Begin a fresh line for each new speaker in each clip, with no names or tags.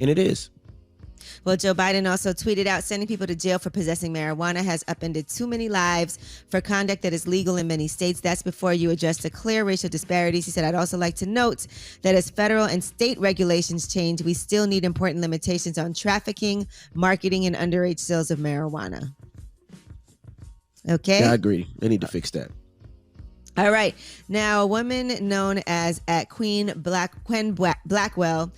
And it is.
Well, Joe Biden also tweeted out, sending people to jail for possessing marijuana has upended too many lives for conduct that is legal in many states. That's before you address the clear racial disparities. He said, I'd also like to note that as federal and state regulations change, we still need important limitations on trafficking, marketing, and underage sales of marijuana. Okay?
Yeah, I agree. They need to fix that.
All right. Now, a woman known as Queen Blackwell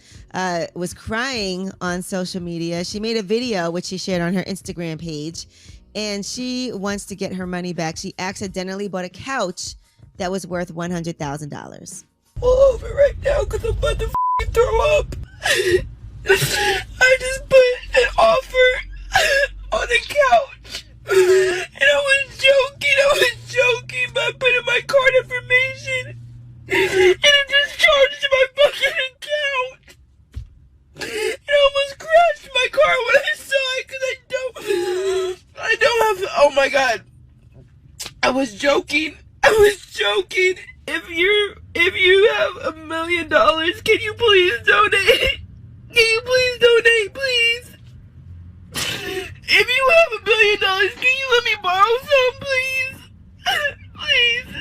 was crying on social media. She made a video, which she shared on her Instagram page, and she wants to get her money back. She accidentally bought a couch that was worth $100,000.
All over right now because I'm about to throw up. I just put an offer on the couch. And I was joking by putting my card information, and it just charged my fucking account. It almost crashed my car when I saw it because I don't have, oh my God. I was joking. If you have $1 million, can you please donate? Please? If you have $1 million, can you let me borrow some, please? Please.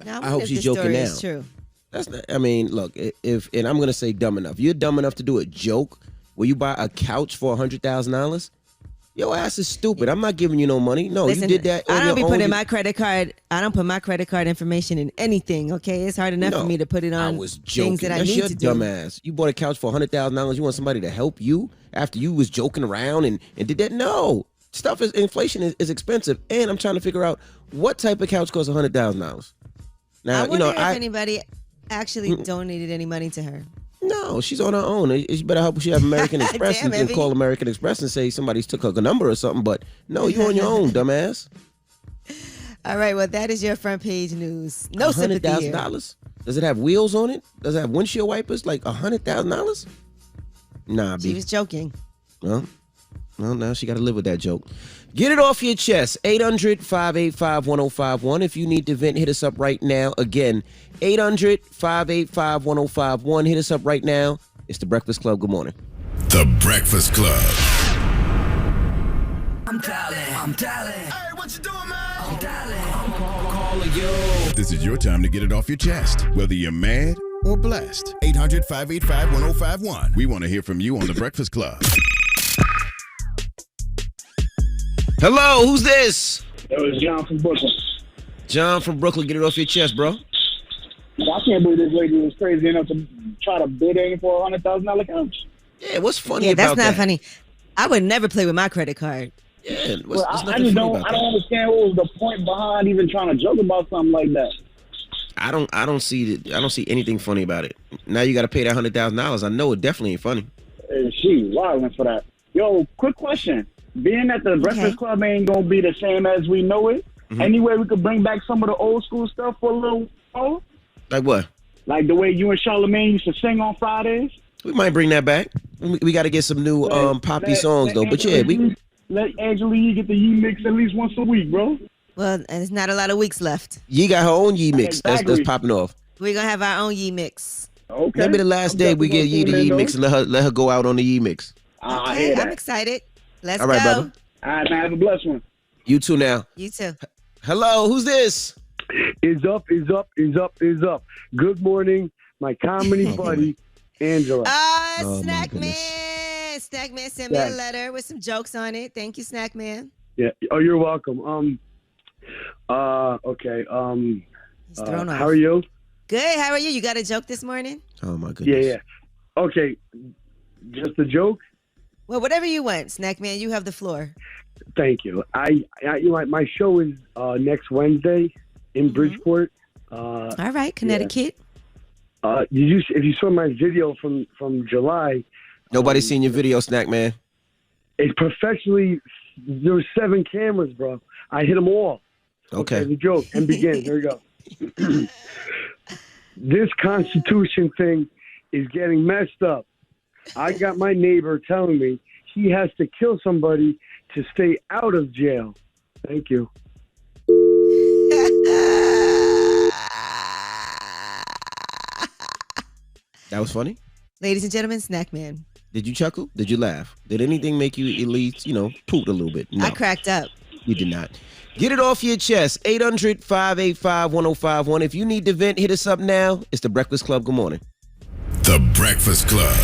Now,
I hope she's joking now.
Is true.
That's not, I mean, look, if and I'm gonna say dumb enough. You're dumb enough to do a joke where you buy a couch for $100,000. Your ass is stupid. I'm not giving you no money. No,
listen,
you did that.
I don't be putting my credit card. I don't put my credit card information in anything. Okay, it's hard enough for me to put it on.
I was joking.
Things that
That's
I need
your
to
dumb
do.
ass. You bought a couch for $100,000. You want somebody to help you after you was joking around and did that? No, inflation is expensive, and I'm trying to figure out what type of couch costs $100,000. Now,
I wonder if anybody actually donated any money to her.
No, she's on her own. You better hope she have American Express
Damn,
and call American Express and say somebody's took her number or something. But no, you on your own, dumbass.
All right, well, that is your front page news. No sympathy here.
$100,000? Does it have wheels on it? Does it have windshield wipers? Like $100,000? Nah, B.
She was joking.
Well, now she got to live with that joke. Get it off your chest. 800-585-1051. If you need to vent, hit us up right now. Again, 800-585-1051. Hit us up right now. It's The Breakfast Club. Good morning.
The Breakfast Club.
I'm dialing.
Hey, what you doing, man? I'm dialing. I'm calling you. This is your time to get it off your chest, whether you're mad or blessed. 800-585-1051. We want to hear from you on The Breakfast Club.
Hello, who's this?
It was John from Brooklyn.
John from Brooklyn. Get it off your chest, bro.
I can't believe this lady was crazy enough to try to bid in for a $100,000 couch.
Yeah, what's funny about that?
That's not funny. I would never play with my credit card.
Yeah,
I just don't understand what was the point behind even trying to joke about something like that.
I don't see anything funny about it. Now you got to pay that $100,000. I know it definitely ain't funny.
She wilding for that. Yo, quick question. Being that the Breakfast Club ain't gonna be the same as we know it, any way we could bring back some of the old school stuff for a little while?
Like what?
Like the way you and Charlamagne used to sing on Fridays?
We might bring that back. We got to get some new poppy songs though. But yeah,
let Angela Yee get the Yee mix at least once a week, bro.
Well, there's not a lot of weeks left.
Yee got her own Yee mix that's popping off.
We're gonna have our own Yee mix.
Okay.
Maybe the last day we get Yee the Yee mix and let her go out on the Yee mix.
Okay, I'm excited. Let's
All right,
go.
brother.
All right, man. Have a blessed one.
You too now.
You too.
Hello, who's this?
Is up. Good morning, my comedy buddy, Angela.
Snack Man. Snack Man sent me a letter with some jokes on it. Thank you, Snack Man.
Yeah. Oh, you're welcome. Okay.
He's thrown off.
How are you?
Good. How are you? You got a joke this morning?
Oh my goodness.
Yeah. Okay. Just a joke?
Well, whatever you want, Snack Man. You have the floor.
Thank you. My show is next Wednesday in Bridgeport.
All right, Connecticut.
If you saw my video from July?
Nobody's seen your video, Snack Man.
It's professionally. There were 7 cameras, bro. I hit them all.
Okay.
The joke and begin. Here we go. This Constitution thing is getting messed up. I got my neighbor telling me he has to kill somebody to stay out of jail. Thank you.
That was funny?
Ladies and gentlemen, Snack Man.
Did you chuckle? Did you laugh? Did anything make you at least, poot a little bit? No.
I cracked up.
You did not. Get it off your chest. 800-585-1051. If you need to vent, hit us up now. It's The Breakfast Club. Good morning.
The Breakfast Club.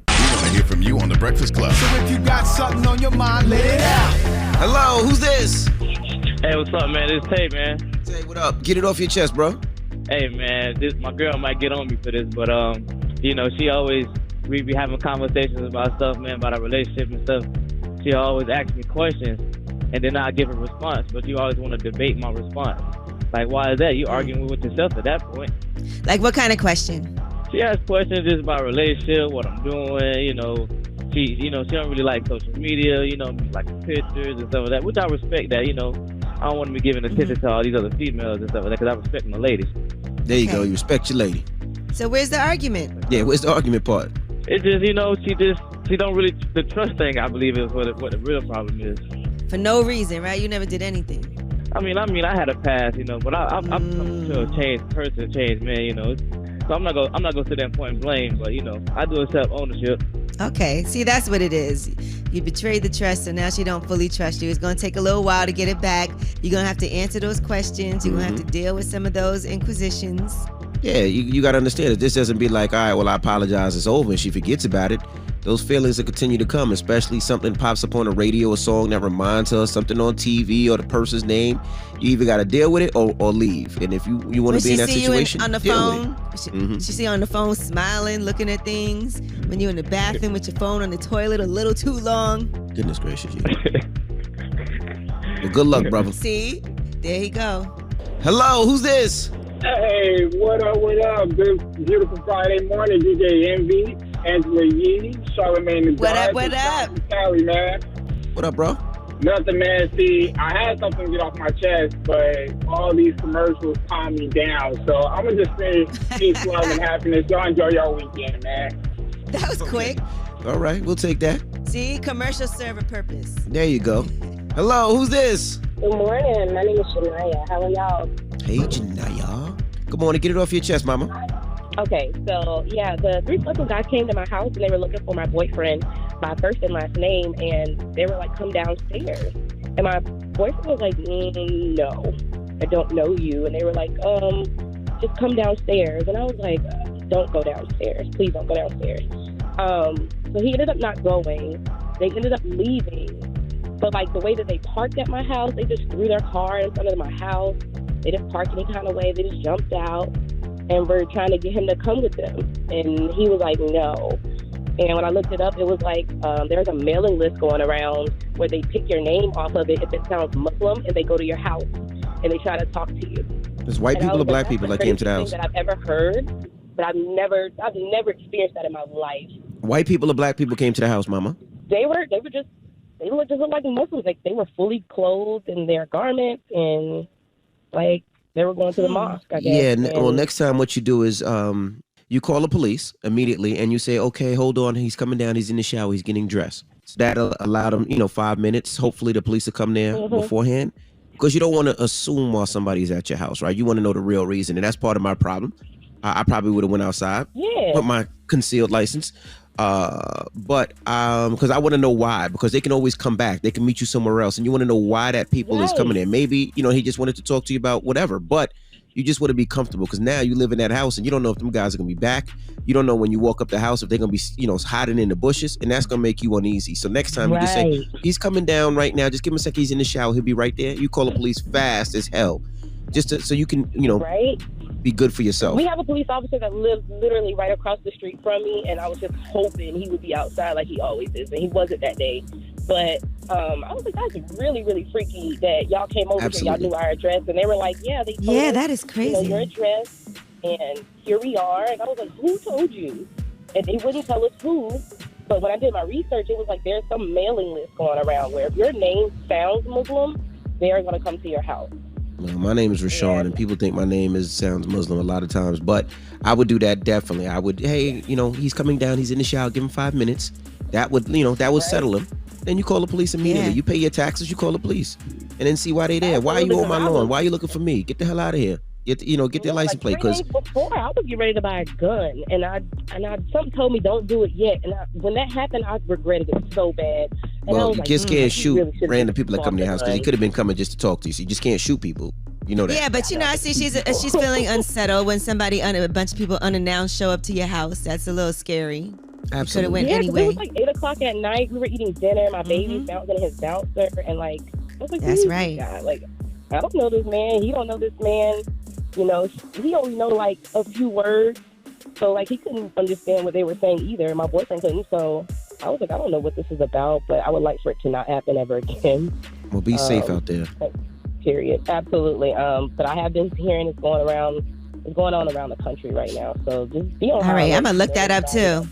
We want to hear from you on The Breakfast Club.
So if you got something on your mind, let it out.
Hello, who's this?
Hey, what's up, man? It's Tay, man.
Tay, what up? Get it off your chest, bro.
Hey, man, my girl might get on me for this, but she always, we be having conversations about stuff, man, about our relationship and stuff. She always asks me questions, and then I give a response, but you always want to debate my response. Like, why is that? You arguing with yourself at that point.
Like, what kind of question?
She asks questions just about relationship, what I'm doing, She don't really like social media, like pictures and stuff like that, which I respect that, I don't want to be giving attention to all these other females and stuff like that, because I respect my ladies.
There you go. You respect your lady.
So where's the argument?
Yeah, where's the argument part?
It's just, she don't really, the trust thing, I believe, is what the real problem is.
For no reason, right? You never did anything.
I mean, I had a past, but I'm to a changed person, changed man, So I'm not gonna sit there and point blame, but I do accept ownership.
Okay, see, that's what it is. You betrayed the trust, so now she don't fully trust you. It's gonna take a little while to get it back. You're gonna have to answer those questions. You're gonna have to deal with some of those inquisitions.
Yeah, you gotta understand it. This doesn't be like, all right, well, I apologize, it's over, and she forgets about it. Those feelings will continue to come, especially something pops up on the radio, a song that reminds her, something on TV or the person's name. You either got to deal with it or leave. And if you want to be in that situation,
on the phone, she see you on the phone smiling, looking at things. When you're in the bathroom with your phone on the toilet a little too long.
Goodness gracious, you. Well, good luck, brother.
See, there you go.
Hello, who's this?
Hey, what up, what up? Good, beautiful Friday morning, DJ Envy, Angela Yee, Charlamagne.
What up?
Cali, man.
What up, bro?
Nothing, man. See, I had something to get off my chest, but all these commercials calm me down. So I'm going to just say peace, love, and happiness. Y'all enjoy your weekend, man.
That was quick.
All right, we'll take that.
See, commercials serve a purpose.
There you go. Hello, who's this?
Good morning. My name is Shania. How are y'all?
Hey, Janaya. Good morning. Get it off your chest, mama.
Okay, so, yeah, the three local guys came to my house, and they were looking for my boyfriend by first and last name, and they were like, come downstairs. And my boyfriend was like, no, I don't know you. And they were like, just come downstairs. And I was like, don't go downstairs. Please don't go downstairs. So he ended up not going. They ended up leaving. But, like, the way that they parked at my house, they just threw their car in front of my house. They didn't park any kind of way. They just jumped out. And we're trying to get him to come with them. And he was like, no. And when I looked it up, it was like there's a mailing list going around where they pick your name off of it if it sounds Muslim, and they go to your house and they try to talk to you.
There's white people or black people that came to the house?
That I've ever heard, but I've never experienced that in my life.
White people or black people came to the house, mama?
They looked just like Muslims. Like, they were fully clothed in their garments, and like they were going to the mosque, I guess.
Yeah, well, next time what you do is you call the police immediately and you say, okay, hold on, he's coming down, he's in the shower, he's getting dressed. So that'll allow them, 5 minutes. Hopefully the police will come there beforehand, because you don't want to assume while somebody's at your house, right? You want to know the real reason, and that's part of my problem. I probably would have went outside with my concealed license. But because I want to know why, because they can always come back. They can meet you somewhere else, and you want to know why that people is coming in. Maybe, he just wanted to talk to you about whatever, but you just want to be comfortable, because now you live in that house and you don't know if them guys are going to be back. You don't know when you walk up the house if they're going to be, hiding in the bushes, and that's going to make you uneasy. So next time you just say, he's coming down right now. Just give him a sec. He's in the shower. He'll be right there. You call the police fast as hell, just so you can, be good for yourself.
We have a police officer that lives literally right across the street from me, and I was just hoping he would be outside like he always is, and he wasn't that day. But I was like, that's really, really freaky that y'all came over here, y'all knew our address, and they were like, they told us,
that is crazy.
Your address, and here we are. And I was like, who told you? And they wouldn't tell us who. But when I did my research, it was like there's some mailing list going around where if your name sounds Muslim, they are going to come to your house.
Well, my name is Rashawn, and people think my name sounds Muslim a lot of times, but I would do that definitely. I would, hey, he's coming down, he's in the shower, give him 5 minutes. That would, settle him. Then you call the police immediately. You pay your taxes, you call the police, and then see why they there. Why are you on my lawn? Why are you looking for me? Get the hell out of here. Get their license plate.
Because before I was getting ready to buy a gun, and something told me don't do it yet. And when that happened, I regretted it so bad. And
well,
I was
you just can't shoot
really
random people that come to your house because he could have been coming just to talk to you. So you just can't shoot people. You know that.
Yeah, but I see she's feeling unsettled when a bunch of people unannounced show up to your house. That's a little scary.
Absolutely.
Could have went anyway.
It was like 8:00 at night. We were eating dinner. My baby's bouncing in his bouncer, and I was like,
that's right.
Guy? I don't know this man. He don't know this man. He only know a few words. So he couldn't understand what they were saying either. My boyfriend couldn't. So I was like, I don't know what this is about, but I would like for it to not happen ever again.
Well, be safe out there.
Period. Absolutely. But I have been hearing it's going on around the country right now. So just be on.
All right, I'm gonna look that up too.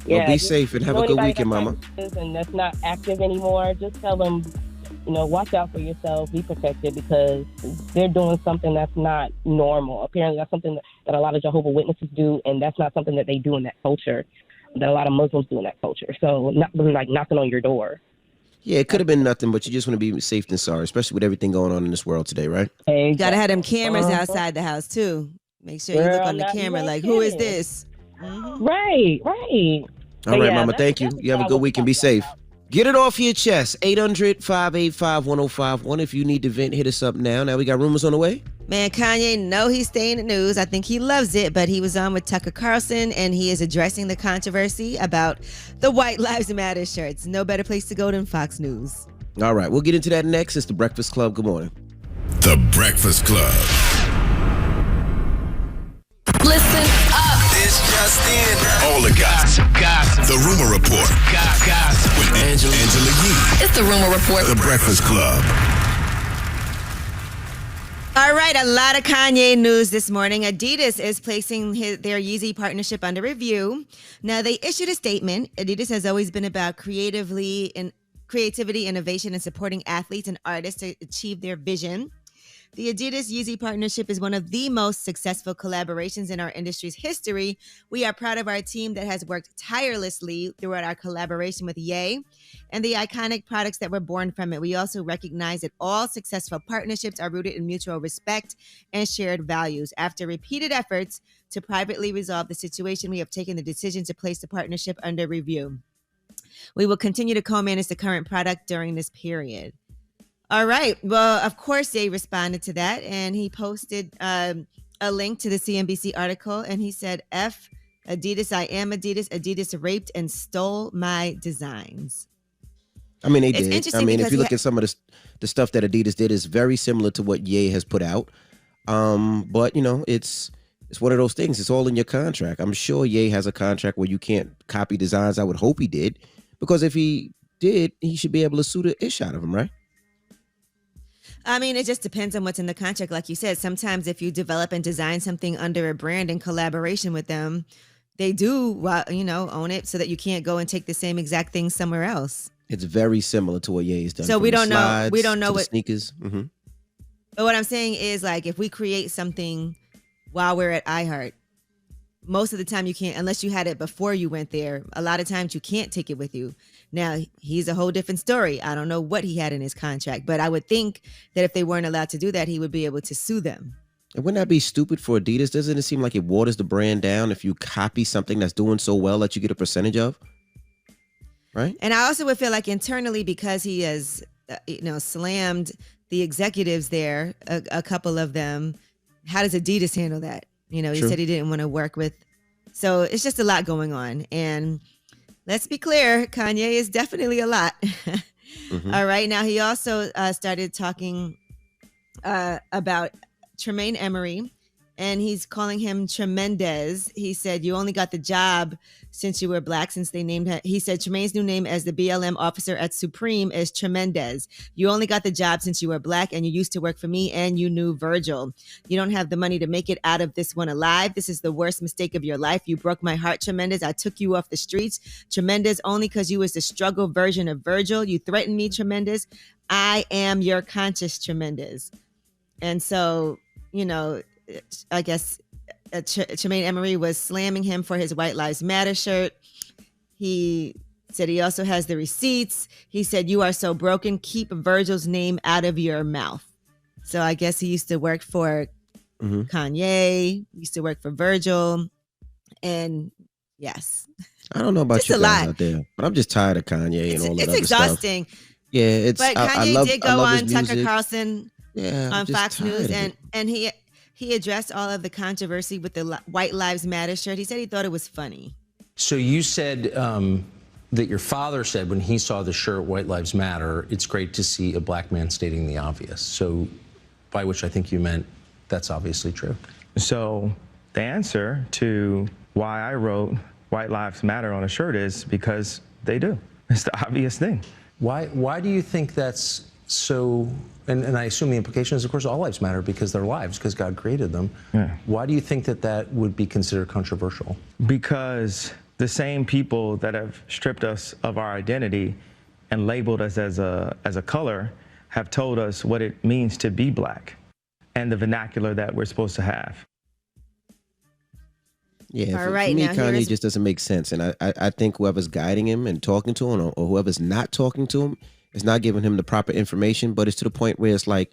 Well, be safe and have a good weekend, Mama.
And that's not active anymore. Just tell them, watch out for yourself. Be protected because they're doing something that's not normal. Apparently, that's something that a lot of Jehovah's Witnesses do, and that's not something that they do in that culture. That a lot of Muslims do in that culture. So, not knocking on your door.
Yeah, it could have been nothing, but you just want to be safe than sorry, especially with everything going on in this world today, right?
Hey,
you gotta have them cameras outside the house too. Make sure you look on the camera who is this?
Mm-hmm. Right.
All right, Mama, thank you. You have a good week and be safe. Get it off your chest. 800-585-1051. If you need to vent, hit us up now. Now we got rumors on the way.
Man, Kanye, he's staying in the news. I think he loves it, but he was on with Tucker Carlson, and he is addressing the controversy about the White Lives Matter shirts. No better place to go than Fox News.
All right, we'll get into that next. It's The Breakfast Club. Good morning.
The Breakfast Club.
Listen up. This just in.
All the gossip. The Rumor Report.
Gossip.
With Angela Yee.
It's The Rumor Report.
The Breakfast Club.
All right, a lot of Kanye news this morning. Adidas is placing their Yeezy partnership under review. Now, they issued a statement. Adidas has always been about creativity, innovation, and supporting athletes and artists to achieve their vision. The Adidas Yeezy partnership is one of the most successful collaborations in our industry's history. We are proud of our team that has worked tirelessly throughout our collaboration with Ye and the iconic products that were born from it. We also recognize that all successful partnerships are rooted in mutual respect and shared values. After repeated efforts to privately resolve the situation, we have taken the decision to place the partnership under review. We will continue to co-manage the current product during this period. All right. Well, of course, Ye responded to that, and he posted a link to the CNBC article, and he said, F Adidas, I am Adidas. Adidas raped and stole my designs.
I mean, they did. I mean, if you look at some of the stuff that Adidas did, is very similar to what Ye has put out. But, it's one of those things. It's all in your contract. I'm sure Ye has a contract where you can't copy designs. I would hope he did, because if he did, he should be able to sue the ish out of him, right?
I mean, it just depends on what's in the contract. Like you said, sometimes if you develop and design something under a brand in collaboration with them, they do, own it so that you can't go and take the same exact thing somewhere else.
It's very similar to what Ye's done.
So we don't know. We don't know what
sneakers. Mm-hmm.
But what I'm saying is, if we create something while we're at iHeart, most of the time you can't, unless you had it before you went there. A lot of times you can't take it with you. Now, he's a whole different story. I don't know what he had in his contract, but I would think that if they weren't allowed to do that, he would be able to sue them.
And wouldn't that be stupid for Adidas? Doesn't it seem like it waters the brand down if you copy something that's doing so well that you get a percentage of? Right?
And I also would feel like internally, because he has, slammed the executives there, a couple of them, how does Adidas handle that? He said he didn't want to work with. So it's just a lot going on. And let's be clear, Kanye is definitely a lot. Mm-hmm. All right. Now, he also started talking about Tremaine Emory, and he's calling him Tremendez. He said, you only got the job since you were black, since they named him. He said Tremaine's new name as the BLM officer at Supreme is Tremendez. You only got the job since you were black, and you used to work for me, and you knew Virgil. You don't have the money to make it out of this one alive. This is the worst mistake of your life. You broke my heart, Tremendez. I took you off the streets, Tremendez, only because you was the struggle version of Virgil. You threatened me, Tremendez. I am your conscious Tremendez. And so, I guess Tremaine Emory was slamming him for his White Lives Matter shirt. He said he also has the receipts. He said, you are so broken. Keep Virgil's name out of your mouth. So I guess he used to work for Kanye, used to work for Virgil, and yes.
I don't know about
Just
you
a
guys
lot.
out there, but I'm just tired of Kanye and all that
It's
other
exhausting.
stuff. Yeah, it's.
But
I
Kanye
love,
did
I
go
love
on
his
Tucker
music.
Carlson
I'm
on
just
Fox
tired
News,
of it.
and he addressed all of the controversy with the White Lives Matter shirt. He said he thought it was funny.
So you said that your father said when he saw the shirt White Lives Matter, it's great to see a black man stating the obvious. So by which I think you meant that's obviously true.
So the answer to why I wrote White Lives Matter on a shirt is because they do. It's the obvious thing.
Why do you think that's so, and I assume the implication is, of course, all lives matter because they're lives, because God created them.
Yeah.
Why do you think that that would be considered controversial?
Because the same people that have stripped us of our identity and labeled us as a color have told us what it means to be black and the vernacular that we're supposed to have.
Yeah,
All
for
right,
me,
now
Kanye just doesn't make sense. And I think whoever's guiding him and talking to him, or whoever's not talking to him, is not giving him the proper information. But it's to the point where it's like,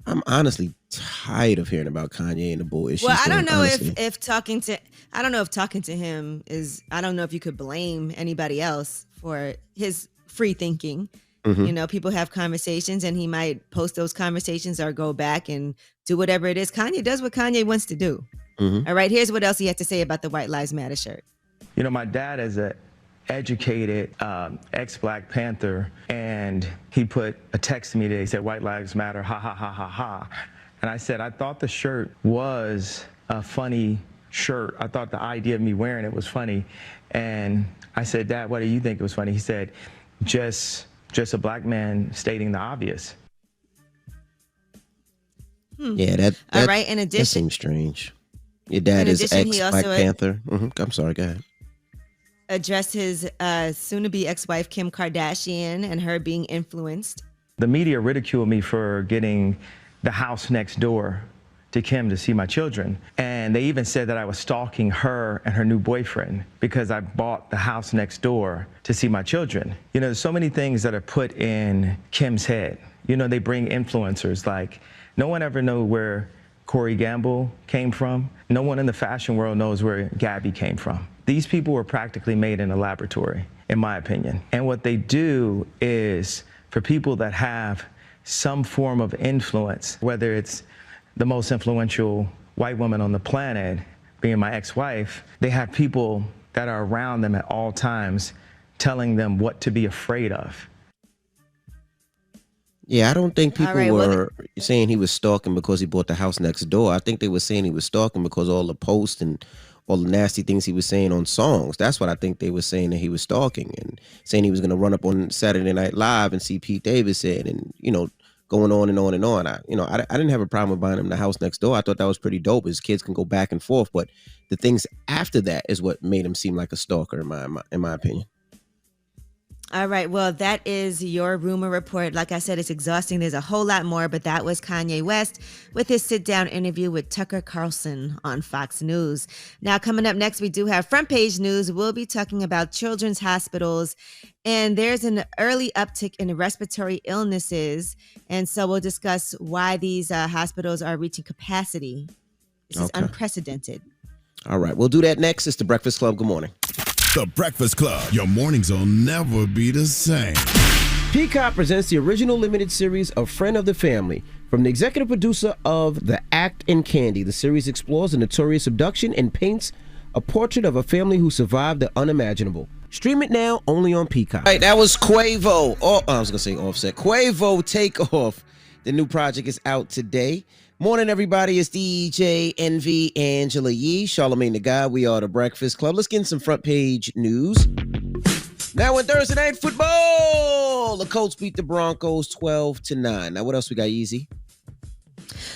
I'm honestly tired of hearing about Kanye and the bullshit.
Well, I don't know if talking to him is, I don't know if you could blame anybody else for his free thinking.
Mhm.
You know, people have conversations and he might post those conversations or go back and do whatever it is. Kanye does what Kanye wants to do.
Mhm.
All right, here's what else he had to say about the White Lives Matter shirt.
You know, my dad is an educated ex-Black Panther, and he put a text to me today. He said, "White Lives Matter, ha, ha, ha, ha, ha." And I said, I thought the shirt was a funny shirt. I thought the idea of me wearing it was funny. And I said, "Dad, what do you think it was funny?" He said, just a black man stating the obvious.
Yeah, that
All right, in
that
addition,
seems strange. Your dad
In
is
addition, he
ex-Black
also
Panther. I'm sorry, go ahead.
addressed his soon-to-be ex-wife Kim Kardashian and her being influenced.
The media ridiculed me for getting the house next door to Kim to see my children. And they even said that I was stalking her and her new boyfriend because I bought the house next door to see my children. You know, there's so many things that are put in Kim's head. You know, they bring influencers, like no one ever knew where Corey Gamble came from. No one in the fashion world knows where Gabby came from. These people were practically made in a laboratory, in my opinion. And what they do is, for people that have some form of influence, whether it's the most influential white woman on the planet, being my ex-wife, they have people that are around them at all times telling them what to be afraid of.
Yeah, I don't think people
All right, well,
were saying he was stalking because he bought the house next door. I think they were saying he was stalking because all the posts and all the nasty things he was saying on songs. That's what I think they were saying, that he was stalking, and saying he was going to run up on Saturday Night Live and see Pete Davidson, and, you know, going on and on and on. I didn't have a problem with buying him the house next door. I thought that was pretty dope. His kids can go back and forth, but the things after that is what made him seem like a stalker, in my opinion.
All right, well, that is your rumor report. Like I said, it's exhausting. There's a whole lot more, but that was Kanye West with his sit-down interview with Tucker Carlson on Fox News. Now, coming up next, we do have front page news. We'll be talking about children's hospitals, and there's an early uptick in respiratory illnesses, and so we'll discuss why these hospitals are reaching capacity. This is unprecedented.
All right, we'll do that next. It's The Breakfast Club. Good morning.
The Breakfast Club. Your mornings will never be the same.
Peacock presents the original limited series of Friend of the Family. From the executive producer of The Act and Candy, the series explores a notorious abduction and paints a portrait of a family who survived the unimaginable. Stream it now, only on Peacock. All right, that was Quavo. I was going to say Offset. Quavo Takeoff. The new project is out today. Morning, everybody. It's DJ Envy, Angela Yee, Charlamagne the God. We are The Breakfast Club. Let's get in some front page news. Now in Thursday Night Football, the Colts beat the Broncos 12-9. Now what else we got, Easy?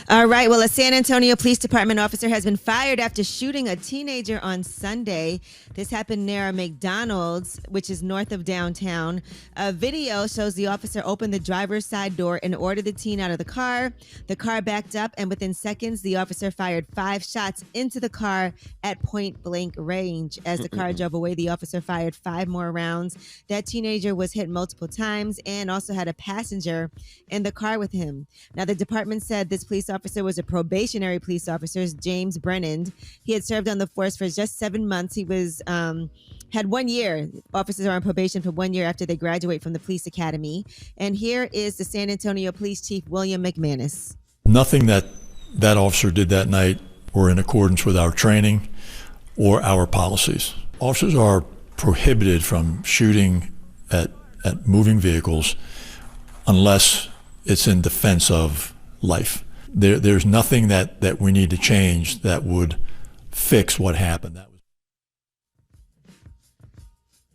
All right. Well, a San Antonio Police Department officer has been fired after shooting a teenager on Sunday. This happened near a McDonald's, which is north of downtown. A video shows the officer opened the driver's side door and ordered the teen out of the car. The car backed up, and within seconds, the officer fired 5 shots into the car at point blank range. As the car drove away, the officer fired 5 more rounds. That teenager was hit multiple times and also had a passenger in the car with him. Now, the department said this police police officer was a probationary police officer, James Brennan. He had served on the force for just 7 months. He was had 1 year. Officers are on probation for 1 year after they graduate from the police academy. And here is the San Antonio Police Chief, William McManus.
Nothing that officer did that night were in accordance with our training or our policies. Officers are prohibited from shooting at moving vehicles unless it's in defense of life. There's nothing that we need to change that would fix what happened.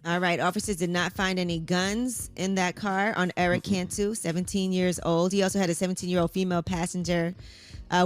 All right. Officers did not find any guns in that car on Eric Cantu, 17 years old. He also had a 17-year-old female passenger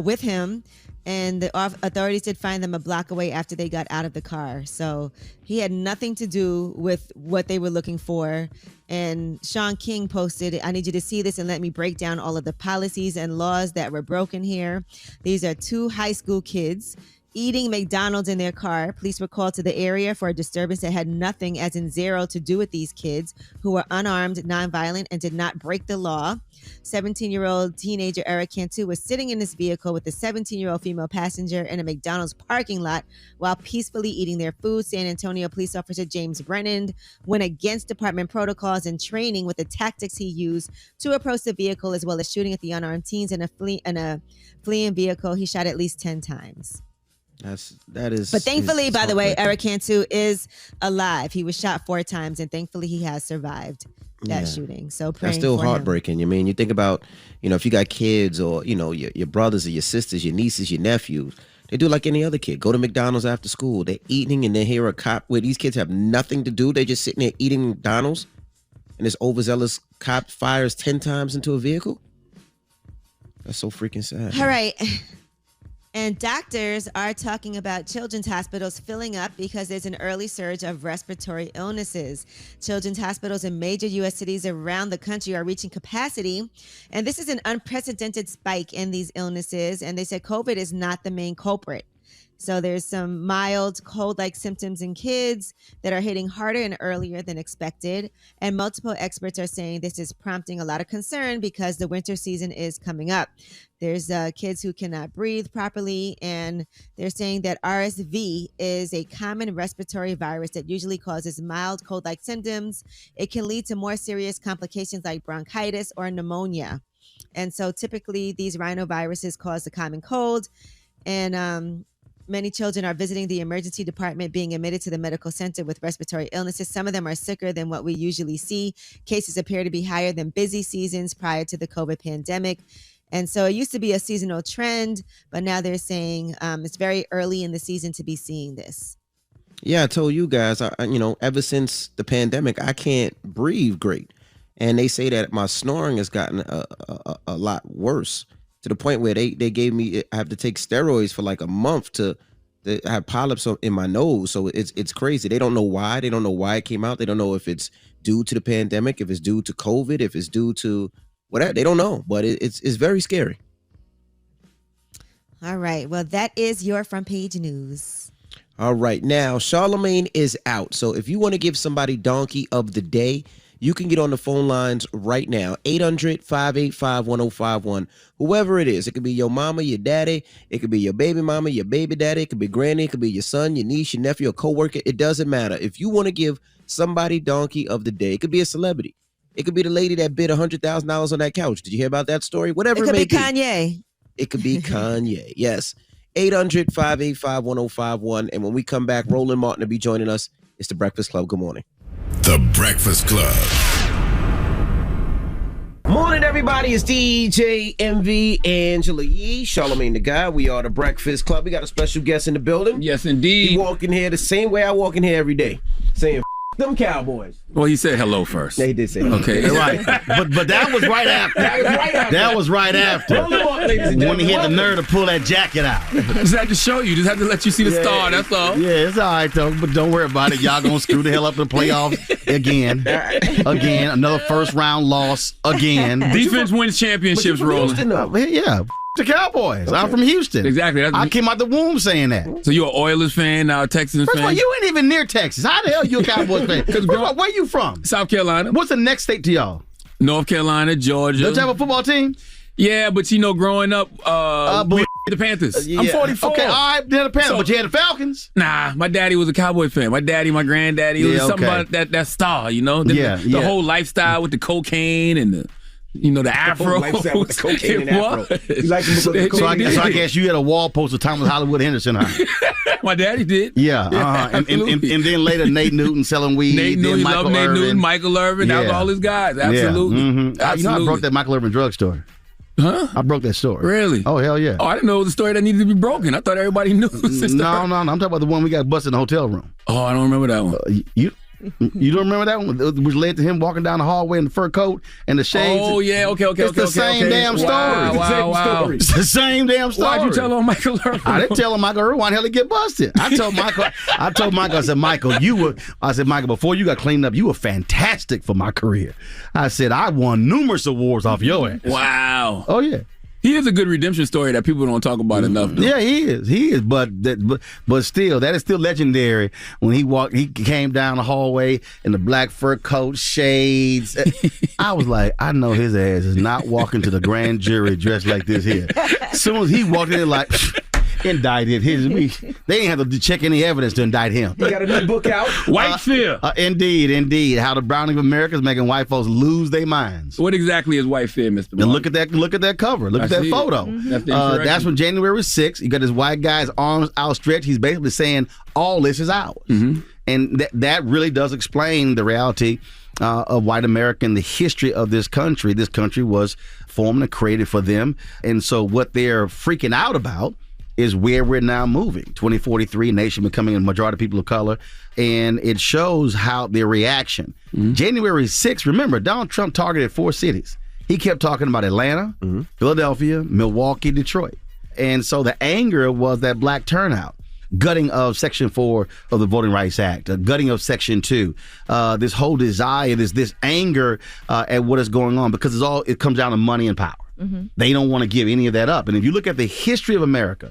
with him. And the authorities did find them a block away after they got out of the car. So he had nothing to do with what they were looking for. And Sean King posted, I need you to see this and let me break down all of the policies and laws that were broken here. These are 2 high school kids eating McDonald's in their car. Police were called to the area for a disturbance that had nothing, as in zero, to do with these kids who were unarmed, nonviolent, and did not break the law. 17-year-old teenager Eric Cantu was sitting in his vehicle with a 17-year-old female passenger in a McDonald's parking lot while peacefully eating their food. San Antonio police officer James Brennan went against department protocols and training with the tactics he used to approach the vehicle, as well as shooting at the unarmed teens in a fleeing vehicle. He shot at least 10 times.
That is.
But thankfully, by the way, Eric Cantu is alive. He was shot 4 times, and thankfully he has survived that shooting. So praying
that's still
for
heartbreaking.
him.
I mean, you think about, if you got kids or, your brothers or your sisters, your nieces, your nephews, they do like any other kid. Go to McDonald's after school. They're eating and they hear a cop where these kids have nothing to do. They're just sitting there eating McDonald's, and this overzealous cop fires 10 times into a vehicle. That's so freaking sad.
All right. And doctors are talking about children's hospitals filling up because there's an early surge of respiratory illnesses. Children's hospitals in major U.S. cities around the country are reaching capacity. And this is an unprecedented spike in these illnesses. And they said COVID is not the main culprit. So there's some mild cold-like symptoms in kids that are hitting harder and earlier than expected. And multiple experts are saying this is prompting a lot of concern because the winter season is coming up. There's kids who cannot breathe properly, and they're saying that RSV is a common respiratory virus that usually causes mild cold-like symptoms. It can lead to more serious complications like bronchitis or pneumonia. And so typically these rhinoviruses cause the common cold, and many children are visiting the emergency department, being admitted to the medical center with respiratory illnesses. Some of them are sicker than what we usually see. Cases appear to be higher than busy seasons prior to the COVID pandemic. And so it used to be a seasonal trend, but now they're saying it's very early in the season to be seeing this.
Yeah, I told you guys, ever since the pandemic, I can't breathe great. And they say that my snoring has gotten a lot worse, to the point where they gave me, I have to take steroids for like a month to have polyps in my nose. So it's crazy. They don't know why. They don't know why it came out. They don't know if it's due to the pandemic, if it's due to COVID, if it's due to whatever. They don't know, but it's very scary.
All right. Well, that is your front page news.
All right. Now, Charlamagne is out. So if you want to give somebody donkey of the day, you can get on the phone lines right now, 800-585-1051. Whoever it is, it could be your mama, your daddy, it could be your baby mama, your baby daddy, it could be granny, it could be your son, your niece, your nephew, your coworker. It doesn't matter. If you want to give somebody donkey of the day, it could be a celebrity. It could be the lady that bid $100,000 on that couch. Did you hear about that story? Whatever it may be.
Kanye.
It could be Kanye. Yes. 800-585-1051. And when we come back, Roland Martin will be joining us. It's The Breakfast Club. Good morning.
The Breakfast Club.
Morning, everybody. It's DJ MV, Angela Yee, Charlamagne the Guy. We are The Breakfast Club. We got a special guest in the building.
Yes, indeed.
He walk in here the same way I walk in here every day, saying, them Cowboys.
Well, he said hello first.
They did say hello.
Okay.
Right. But that was right after. That was right after. When he had the nerve to pull that jacket out.
Just had to show you. Just had to let you see the star. That's all.
Yeah, it's all right, though. But don't worry about it. Y'all going to screw the hell up in the playoffs again. Again. Another first-round loss again.
Defense wins championships, Roland.
Yeah. The Cowboys. Okay. I'm from Houston.
Exactly.
I came out the womb saying that.
So you're an Oilers fan, now a Texans
First
fan?
of all, you ain't even near Texas. How the hell you a Cowboys fan? First of all, where you from?
South Carolina.
What's the next state to y'all?
North Carolina, Georgia.
Don't you have a football team?
Yeah, but growing up, we the Panthers.
Yeah.
I'm 44.
Okay, all right, they're the Panthers, but you had the Falcons.
Nah, my daddy was a Cowboy fan. My daddy, my granddaddy, it was something about that star, The whole lifestyle with the cocaine and the afro.
Lifestyle with the cocaine and afro. You like him because of the cocaine?
So I guess you had a wall poster, Thomas Hollywood Henderson, huh?
My daddy did.
Yeah, and then later Nate Newton selling weed.
Nate Newton, he loved Nate Newton, Michael Irvin. That was all his guys. Absolutely.
Yeah.
Mm-hmm. Absolutely.
I broke that Michael Irvin drugstore.
Huh?
I broke that story.
Really?
Oh, hell yeah.
Oh, I didn't know it was a story that needed to be broken. I thought everybody knew.
No. I'm talking about the one we got busted in the hotel room.
Oh, I don't remember that one.
You don't remember that one? Which led to him walking down the hallway in the fur coat and the shades.
Oh, yeah. Okay.
It's the same damn story.
Wow.
It's the same damn story.
Why'd you tell him Michael Irvin?
I didn't tell him Michael Irvin. Why the hell did he get busted? I told Michael, I said, Michael, before you got cleaned up, you were fantastic for my career. I said, I won numerous awards off your ass.
Wow.
Oh, yeah.
He is a good redemption story that people don't talk about enough, though.
Yeah, he is. But still, that is still legendary. When he came down the hallway in the black fur coat, shades. I was like, I know his ass is not walking to the grand jury dressed like this here. As soon as he walked in, like, indicted. They didn't have to check any evidence to indict him.
You got a new book out?
White Fear.
Indeed. How the browning of America is making white folks lose their minds.
What exactly is White Fear, Mr. Martin?
And look at that cover. Look at that photo.
Mm-hmm.
That's from January 6th. You got this white guy's arms outstretched. He's basically saying all this is ours. Mm-hmm. And that really does explain the reality of white America and the history of this country. This country was formed and created for them. And so what they're freaking out about is where we're now moving. 2043, nation becoming a majority of people of color. And it shows how their reaction. Mm-hmm. January 6th, remember, Donald Trump targeted 4 cities. He kept talking about Atlanta, Philadelphia, Milwaukee, Detroit. And so the anger was that black turnout. Gutting of Section 4 of the Voting Rights Act, gutting of Section 2, this whole desire, this anger at what is going on, because it comes down to money and power. Mm-hmm. They don't want to give any of that up. And if you look at the history of America,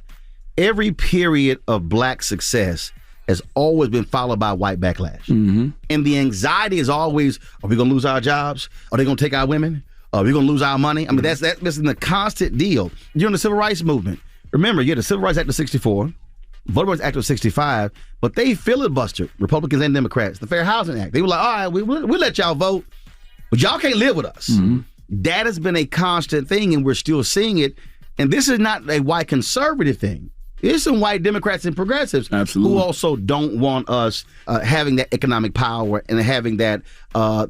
every period of black success has always been followed by white backlash. Mm-hmm. And the anxiety is always, are we going to lose our jobs? Are they going to take our women? Are we going to lose our money? I mean, that's the constant deal. During the Civil Rights Movement, remember, you had the Civil Rights Act of 64, Voting Rights Act of 65, but they filibustered Republicans and Democrats, the Fair Housing Act. They were like, all right, we'll let y'all vote, but y'all can't live with us. Mm-hmm. That has been a constant thing, and we're still seeing it. And this is not a white conservative thing. There's some white Democrats and progressives who also don't want us having that economic power and having that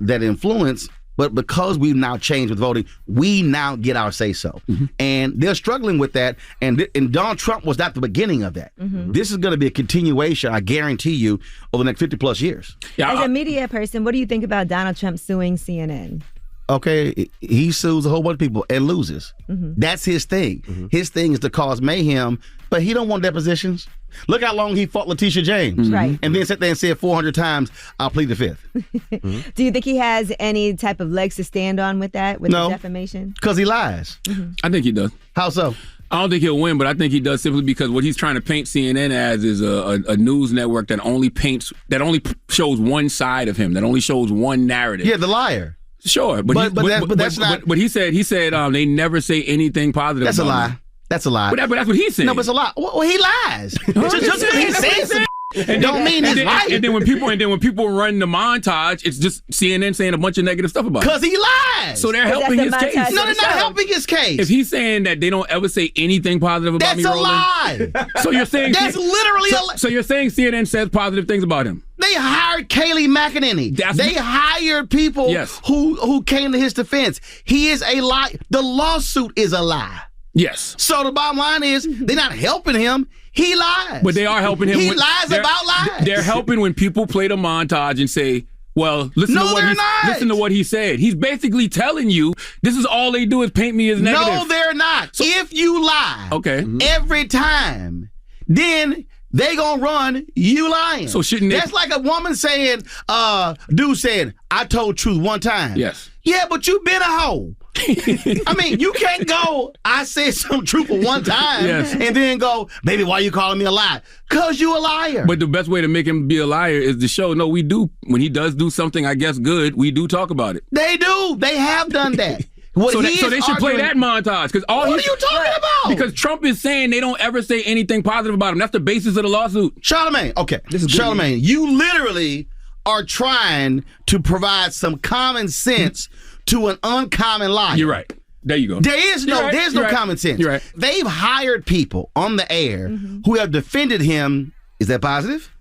influence. But because we've now changed with voting, we now get our say-so. Mm-hmm. And they're struggling with that. And Donald Trump was not the beginning of that. Mm-hmm. This is going to be a continuation, I guarantee you, over the next 50-plus years.
As a media person, what do you think about Donald Trump suing CNN?
Okay, he sues a whole bunch of people and loses. Mm-hmm. That's his thing. Mm-hmm. His thing is to cause mayhem, but he don't want depositions. Look how long he fought Letitia James.
Right.
And then sat there and said 400 times, I'll plead the fifth.
Mm-hmm. Do you think he has any type of legs to stand on with that, with the defamation?
Because he lies.
Mm-hmm.
I think he does.
How so?
I don't think he'll win, but I think he does simply because what he's trying to paint CNN as is a news network that only shows one side of him, that only shows one narrative.
Yeah, the liar.
Sure, but that's not. But he said they never say anything positive.
That's a lie. That's a lie.
But that's what he said.
No, but it's a lie. Well, he lies. just because he says it don't mean it's right.
And then when people run the montage, it's just CNN saying a bunch of negative stuff about it.
Because he lies.
So they're helping his case.
No, they're not helping his case.
If he's saying that they don't ever say anything positive about me, Roland,
that's a lie.
So you're saying
that's literally a lie.
So you're saying CNN says positive things about him.
They hired Kayleigh McEnany. They hired people who came to his defense. He is a lie. The lawsuit is a lie.
Yes.
So the bottom line is they're not helping him. He lies.
But they are helping him.
He lies about lies.
They're helping when people play the montage and say, well, listen to what he said. He's basically telling you this is all they do is paint me as negative.
No, they're not. So, if you lie every time, then they gonna run you lying.
So shouldn't they?
That's like a woman saying, dude saying, I told truth one time.
Yes.
Yeah, but you been a hoe. I mean, you can't go, I said some truth for one time and then go, baby, why you calling me a lie? Because you a liar.
But the best way to make him be a liar is to show, no, we do. When he does do something, I guess, good, we do talk about it.
They do. They have done that. What
so
he
they
is
should play
arguing-
that montage. Because
What are you talking about?
Because Trump is saying they don't ever say anything positive about him. That's the basis of the lawsuit.
Charlamagne, okay.
This is good.
Charlamagne, you literally are trying to provide some common sense to an uncommon liar.
You're right. There you go.
There's no common sense.
You're right.
They've hired people on the air who have defended him. Is that positive?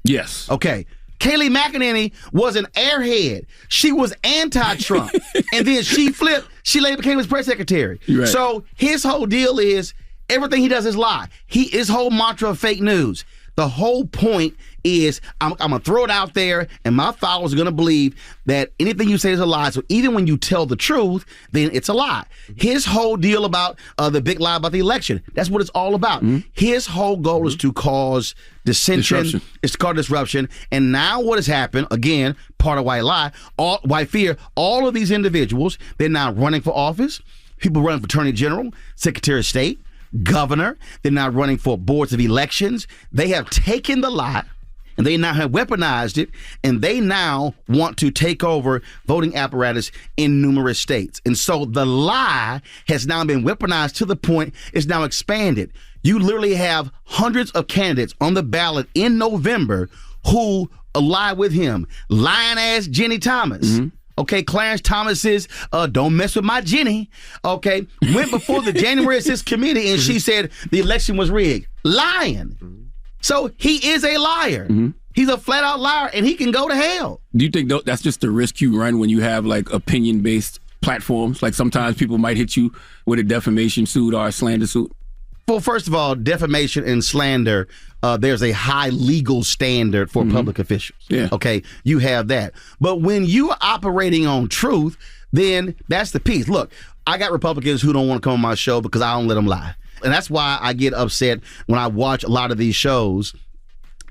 Yes.
Okay. Kayleigh McEnany was an airhead. She was anti-Trump. And then she flipped. She later became his press secretary.
Right.
So his whole deal is everything he does is lie. His whole mantra of fake news. The whole point is I'm going to throw it out there and my followers are going to believe that anything you say is a lie. So even when you tell the truth, then it's a lie. His whole deal about the big lie about the election, that's what it's all about. His whole goal is to cause dissension. It's to cause disruption. And now what has happened, again, part of white lie, white fear, all of these individuals, they're now running for office. People running for Attorney General, Secretary of State, Governor. They're now running for boards of elections. They have taken the lie and they now have weaponized it, and they now want to take over voting apparatus in numerous states. And so the lie has now been weaponized to the point it's now expanded. You literally have hundreds of candidates on the ballot in November who ally with him. Lying ass Jenny Thomas. Okay, Clarence Thomas's don't mess with my Jenny, okay, went before the January 6th committee and she said the election was rigged. Lying. So he is a liar. He's a flat out liar and he can go to hell.
Do you think that's just the risk you run when you have like opinion-based platforms? Like sometimes people might hit you with a defamation suit or a slander suit?
Well, first of all, defamation and slander, there's a high legal standard for public officials.
Yeah.
Okay, you have that. But when you are operating on truth, then that's the piece. Look, I got Republicans who don't want to come on my show because I don't let them lie. And that's why I get upset when I watch a lot of these shows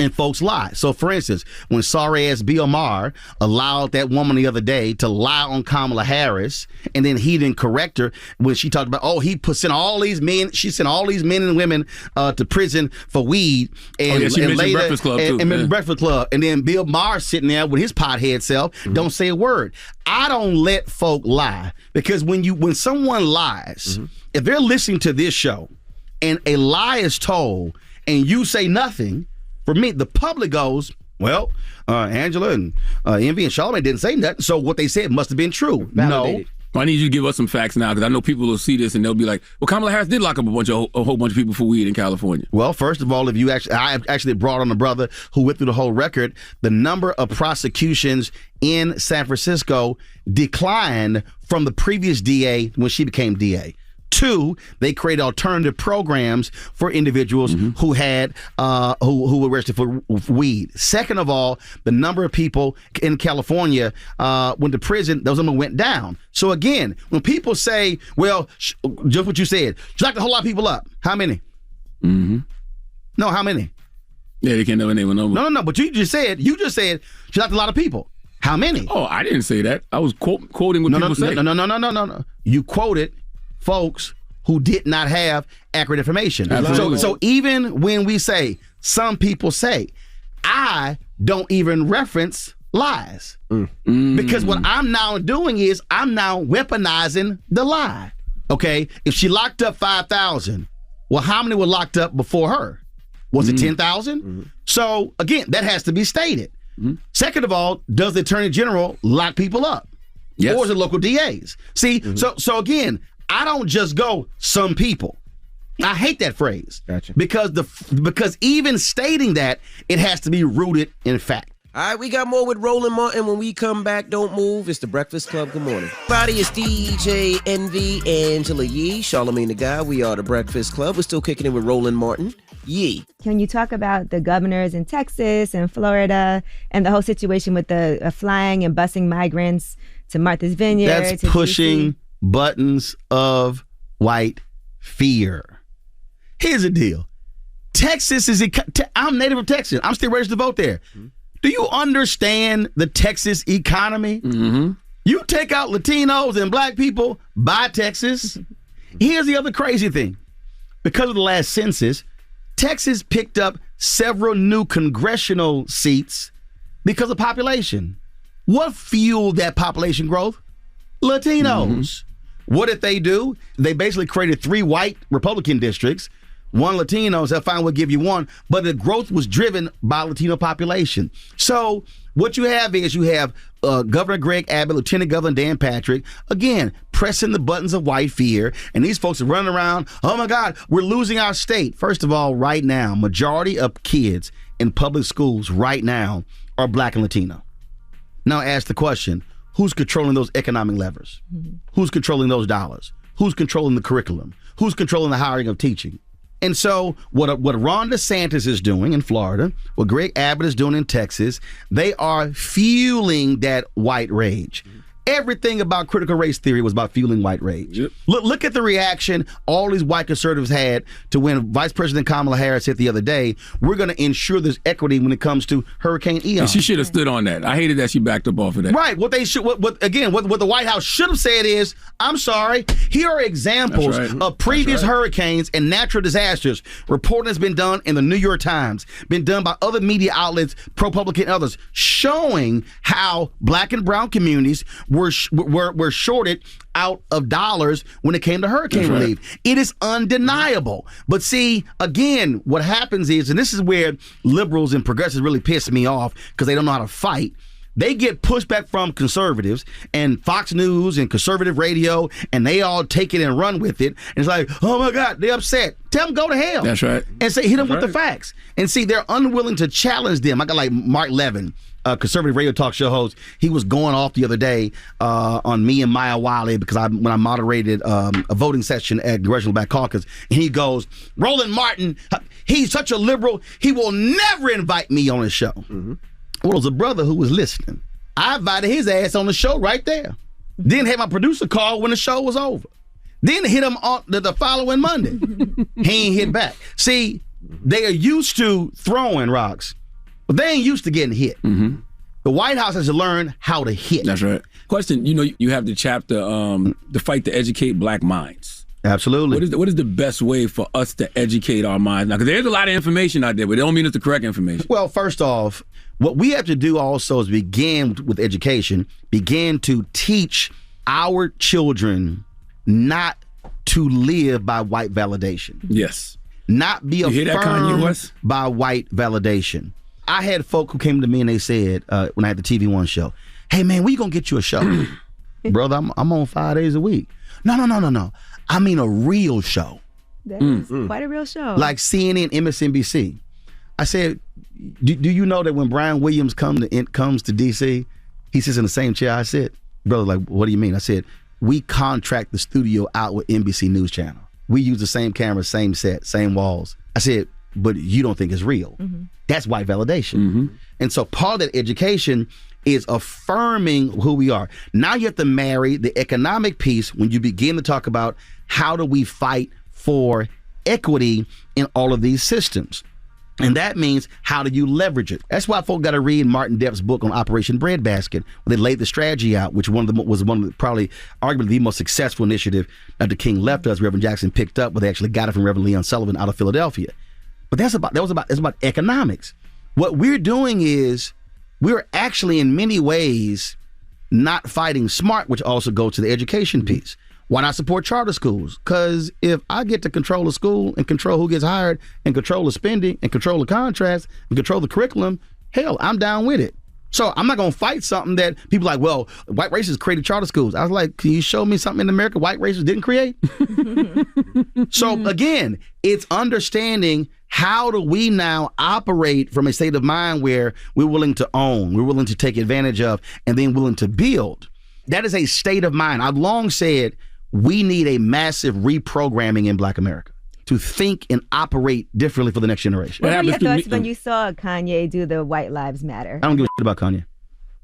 and folks lie. So, for instance, when sorry-ass Bill Maher allowed that woman the other day to lie on Kamala Harris, and then he didn't correct her when she talked about, sent all these men and women to prison for weed. And,
she mentioned
later,
Breakfast Club, too.
And Breakfast Club. And then Bill Maher sitting there with his pothead self, don't say a word. I don't let folk lie, because when someone lies, if they're listening to this show and a lie is told and you say nothing, for me, the public goes, well, Angela and Envy and Charlamagne didn't say nothing, so what they said must have been true.
Validated. No. I need you to give us some facts now, because I know people will see this and they'll be like, well, Kamala Harris did lock up a whole bunch of people for weed in California.
Well, first of all, I actually brought on a brother who went through the whole record. The number of prosecutions in San Francisco declined from the previous DA when she became DA. 2, they created alternative programs for individuals who had who were arrested for weed. Second of all, the number of people in California went to prison, those numbers went down. So again, when people say, well, just what you said, she locked a whole lot of people up. How many? No, how many?
Yeah, they can't never name a number.
No, but you just said she locked a lot of people. How many?
Oh, I didn't say that. I was quoting what people say.
No. You quoted folks who did not have accurate information. So even when we say, some people say, I don't even reference lies. Because what I'm now doing is I'm now weaponizing the lie. Okay? If she locked up 5,000, well, how many were locked up before her? Was it 10,000? So again, that has to be stated. Second of all, does the Attorney General lock people up?
Yes.
Or is it local DAs? See, so again, I don't just go some people. I hate that phrase.
Gotcha.
Because even stating that, it has to be rooted in fact.
All right, we got more with Roland Martin. When we come back, don't move. It's the Breakfast Club. Good morning. Everybody, it's DJ Envy, Angela Yee, Charlamagne the Guy. We are the Breakfast Club. We're still kicking it with Roland Martin. Yee.
Can you talk about the governors in Texas and Florida and the whole situation with the flying and busing migrants to Martha's Vineyard?
That's
to
pushing
Toosi?
Buttons of white fear. Here's the deal. Texas is I'm native of Texas. I'm still ready to vote there. Do you understand the Texas economy? You take out Latinos and black people, buy Texas. Here's the other crazy thing. Because of the last census, Texas picked up several new congressional seats because of population. What fueled that population growth? Latinos. What did they do? They basically created 3 white Republican districts, 1 Latino, said, fine, we'll give you 1. But the growth was driven by Latino population. So what you have is Governor Greg Abbott, Lieutenant Governor Dan Patrick, again, pressing the buttons of white fear. And these folks are running around, oh my God, we're losing our state. First of all, right now, majority of kids in public schools right now are black and Latino. Now ask the question, who's controlling those economic levers? Mm-hmm. Who's controlling those dollars? Who's controlling the curriculum? Who's controlling the hiring of teaching? And so what Ron DeSantis is doing in Florida, what Greg Abbott is doing in Texas, they are fueling that white rage. Everything about critical race theory was about fueling white rage. Yep. Look at the reaction all these white conservatives had to when Vice President Kamala Harris said the other day, we're going to ensure there's equity when it comes to Hurricane Ian.
And she should have stood on that. I hated that she backed up off of that.
Right. What the White House should have said is, I'm sorry, here are examples of previous hurricanes and natural disasters. Reporting has been done in the New York Times, been done by other media outlets, ProPublica and others, showing how black and brown communities were shorted out of dollars when it came to hurricane relief. It is undeniable. But see, again, what happens is, and this is where liberals and progressives really piss me off because they don't know how to fight. They get pushback from conservatives and Fox News and conservative radio, and they all take it and run with it. And it's like, oh my God, they're upset. Tell them go to hell.
That's right.
And say, hit them with the facts. And see, they're unwilling to challenge them. I got like Mark Levin, a conservative radio talk show host. He was going off the other day on me and Maya Wiley because when I moderated a voting session at Congressional Black Caucus, and he goes, Roland Martin, he's such a liberal, he will never invite me on his show. Mm-hmm. Well, it was a brother who was listening. I invited his ass on the show right there. Then had my producer call when the show was over. Then hit him on the following Monday. He ain't hit back. See, they are used to throwing rocks, but they ain't used to getting hit. Mm-hmm. The White House has to learn how to hit.
That's right. Question, you have the chapter, the fight to educate black minds.
Absolutely.
What is the best way for us to educate our minds now? Because there's a lot of information out there, but it don't mean it's the correct information.
Well, first off, what we have to do also is begin with education, begin to teach our children not to live by white validation.
Yes.
Not be affirmed by white validation. I had folk who came to me and they said, when I had the TV One show, hey man, when you gonna get you a show? Brother, I'm on 5 days a week. No. I mean a real show.
That is quite a real show.
Like CNN, MSNBC. I said, do you know that when Brian Williams comes to D.C., he sits in the same chair I sit? Brother, like, what do you mean? I said, we contract the studio out with NBC News Channel. We use the same camera, same set, same walls. I said, but you don't think it's real. Mm-hmm. That's white validation. Mm-hmm. And so part of that education is affirming who we are. Now you have to marry the economic piece when you begin to talk about how do we fight for equity in all of these systems. And that means how do you leverage it? That's why folk got to read Martin Depp's book on Operation Breadbasket, where they laid the strategy out, which was one of the probably arguably the most successful initiative Dr. King left us, Reverend Jackson picked up, but they actually got it from Reverend Leon Sullivan out of Philadelphia. But it's about economics. What we're doing is we're actually in many ways not fighting smart, which also goes to the education piece. Why not support charter schools? Because if I get to control a school and control who gets hired and control the spending and control the contracts and control the curriculum, hell, I'm down with it. So I'm not going to fight something that people are like, well, white racists created charter schools. I was like, can you show me something in America white racists didn't create? So again, it's understanding how do we now operate from a state of mind where we're willing to own, we're willing to take advantage of, and then willing to build. That is a state of mind. I've long said, we need a massive reprogramming in Black America to think and operate differently for the next generation.
What were your thoughts when you saw Kanye do the White Lives Matter?
I don't give a shit about Kanye.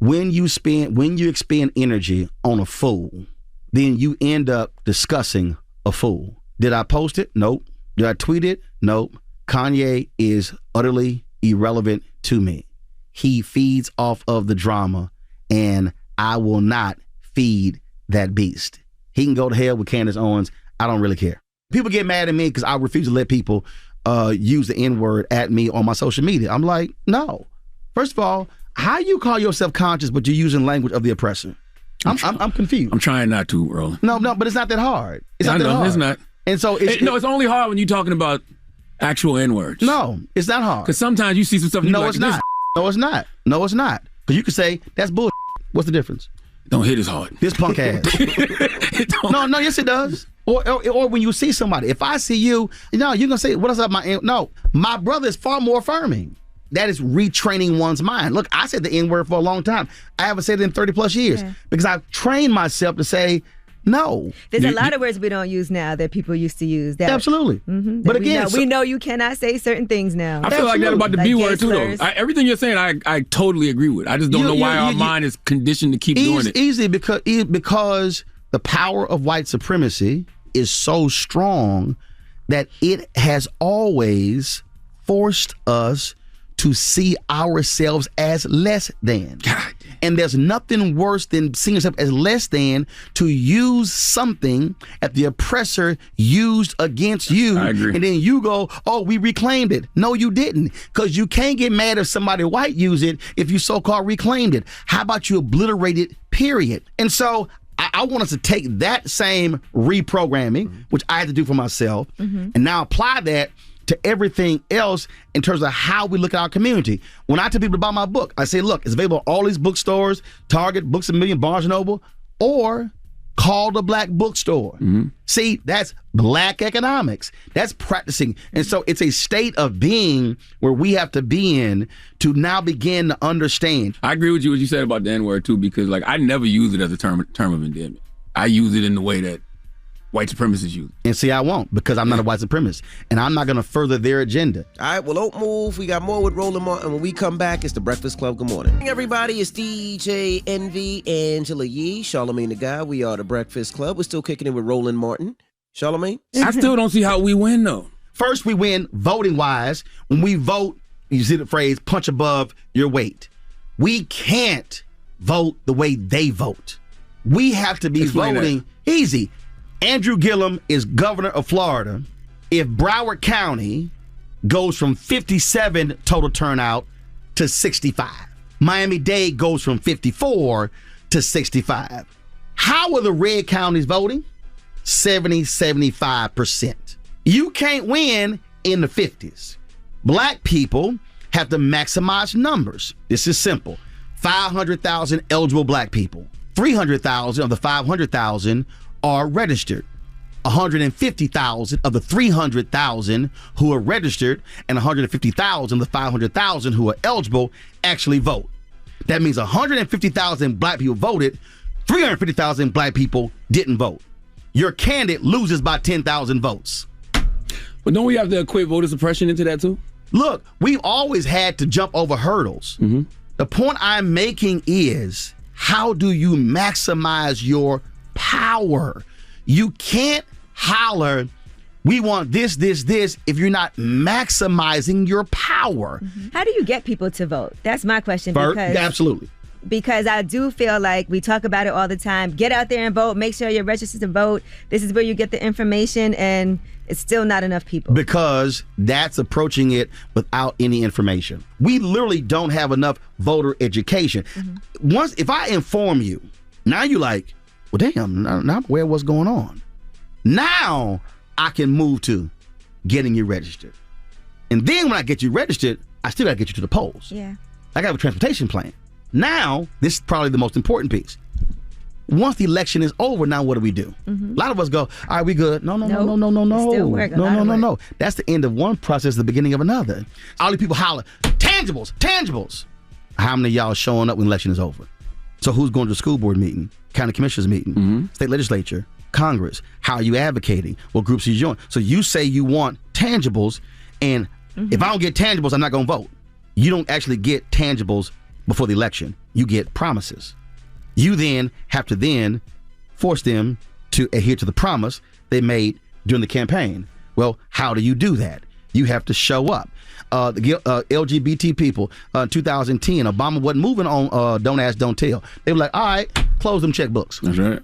When you expend energy on a fool, then you end up discussing a fool. Did I post it? Nope. Did I tweet it? Nope. Kanye is utterly irrelevant to me. He feeds off of the drama, and I will not feed that beast. He can go to hell with Candace Owens. I don't really care. People get mad at me because I refuse to let people use the N-word at me on my social media. I'm like, no. First of all, how you call yourself conscious but you're using language of the oppressor? I'm confused.
I'm trying not to, Roland.
No, but it's not that hard. It's not
I know,
that hard.
it's not.
And so
it's only hard when you're talking about actual N-words.
No, it's not hard.
Because sometimes you see some stuff and
No,
you're
it's
like,
not. No, it's not. No, it's not. Because you could say, that's bullshit. What's the difference?
Don't hit as hard.
This punk ass. No, yes it does. Or when you see somebody, if I see you, you're going to say, what is up, my brother is far more affirming. That is retraining one's mind. Look, I said the N-word for a long time. I haven't said it in 30 plus years because I've trained myself to say no.
There's a lot of words we don't use now that people used to use.
Absolutely.
Mm-hmm,
but again,
we know you cannot say certain things now.
I feel like that about the B word too, though. Everything you're saying, I totally agree with. I just don't know why our mind is conditioned to keep doing it.
Easy because the power of white supremacy is so strong that it has always forced us to see ourselves as less than. God. And there's nothing worse than seeing yourself as less than, to use something that the oppressor used against you.
I agree.
And then you go, oh, we reclaimed it. No, you didn't. Because you can't get mad if somebody white used it if you so-called reclaimed it. How about you obliterate it, period? And so I want us to take that same reprogramming, which I had to do for myself, and now apply that to everything else in terms of how we look at our community. When I tell people to buy my book, I say, look, it's available at all these bookstores, Target, Books A Million, Barnes & Noble, or call the Black Bookstore. See, that's Black economics. That's practicing. And so it's a state of being where we have to be in to now begin to understand.
I agree with you what you said about the N-word too, because like I never use it as a term of endearment. I use it in the way that white supremacists use.
And see, I won't, because I'm not a white supremacist, and I'm not going to further their agenda.
All right, well, don't move. We got more with Roland Martin. When we come back, it's the Breakfast Club. Good morning, everybody. It's DJ Envy, Angela Yee, Charlamagne the Guy. We are the Breakfast Club. We're still kicking it with Roland Martin. Charlamagne?
I still don't see how we win, though.
First, we win voting-wise. When we vote, you see the phrase, punch above your weight. We can't vote the way they vote. We have to be voting easy. Andrew Gillum is governor of Florida. If Broward County goes from 57 total turnout to 65, Miami-Dade goes from 54 to 65. How are the red counties voting? 75%. You can't win in the 50s. Black people have to maximize numbers. This is simple. 500,000 eligible black people. 300,000 of the 500,000 are registered. 150,000 of the 300,000 who are registered and 150,000 of the 500,000 who are eligible actually vote. That means 150,000 black people voted, 350,000 black people didn't vote. Your candidate loses by 10,000 votes.
But don't we have to equate voter suppression into that too?
Look, we've always had to jump over hurdles. The point I'm making is, how do you maximize your power? You can't holler, we want this, if you're not maximizing your power.
How do you get people to vote? That's my question.
Absolutely.
Because I do feel like we talk about it all the time. Get out there and vote. Make sure you're registered to vote. This is where you get the information, and it's still not enough people.
Because that's approaching it without any information. We literally don't have enough voter education. If I inform you, now you're like, well, damn, now I'm aware of what's going on. Now I can move to getting you registered. And then when I get you registered, I still got to get you to the polls.
Yeah.
I got to have a transportation plan. Now, this is probably the most important piece. Once the election is over, now what do we do? A lot of us go, all right, we good. No.
Still work.
No. That's the end of one process, the beginning of another. All these people holler, tangibles. How many of y'all showing up when the election is over? So who's going to the school board meeting, county commissioners meeting, state legislature, Congress? How are you advocating? What groups are you joining? So you say you want tangibles, and if I don't get tangibles, I'm not going to vote. You don't actually get tangibles before the election. You get promises. You then have to force them to adhere to the promise they made during the campaign. Well, how do you do that? You have to show up. The LGBT people, 2010, Obama wasn't moving on Don't Ask, Don't Tell. They were like, all right, close them checkbooks.
That's right.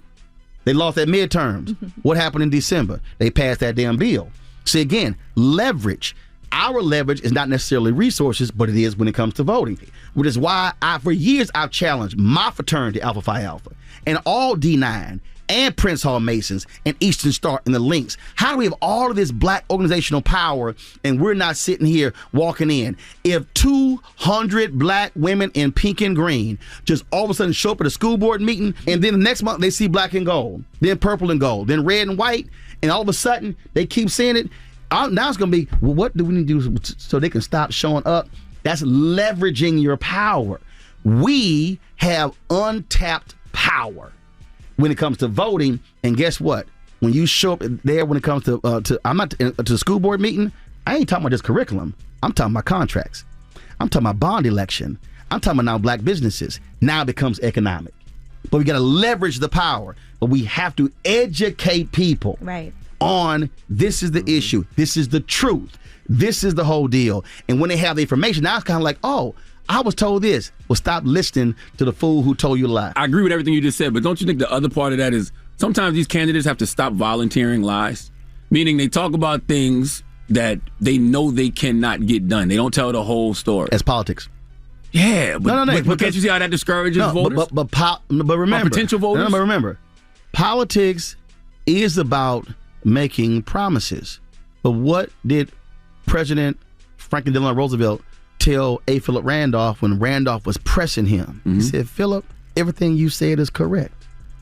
They lost their midterms. What happened in December? They passed that damn bill. See, again, leverage. our leverage is not necessarily resources, but it is when it comes to voting, which is why for years I've challenged my fraternity, Alpha Phi Alpha, and all D9 and Prince Hall Masons and Eastern Star and the Links. How do we have all of this black organizational power and we're not sitting here walking in? If 200 black women in pink and green just all of a sudden show up at a school board meeting, and then the next month they see black and gold, then purple and gold, then red and white, and all of a sudden they keep seeing it, now it's going to be, well, what do we need to do so they can stop showing up? That's leveraging your power. We have untapped power when it comes to voting, and guess what? When you show up there, when it comes to I'm not to the school board meeting, I ain't talking about just curriculum. I'm talking about contracts. I'm talking about bond election. I'm talking about now black businesses. Now it becomes economic, but we got to leverage the power. But we have to educate people on this is the issue. This is the truth. This is the whole deal. And when they have the information, now it's kind of like, oh, I was told this. Well, stop listening to the fool who told you a lie.
I agree with everything you just said, but don't you think the other part of that is sometimes these candidates have to stop volunteering lies? Meaning they talk about things that they know they cannot get done. They don't tell the whole story.
That's politics.
Yeah, but,
no,
but can't you see how that discourages voters?
But remember,
potential voters?
No, but remember, politics is about making promises. But what did President Franklin Delano Roosevelt tell A. Philip Randolph when Randolph was pressing him? He said, Philip, everything you said is correct.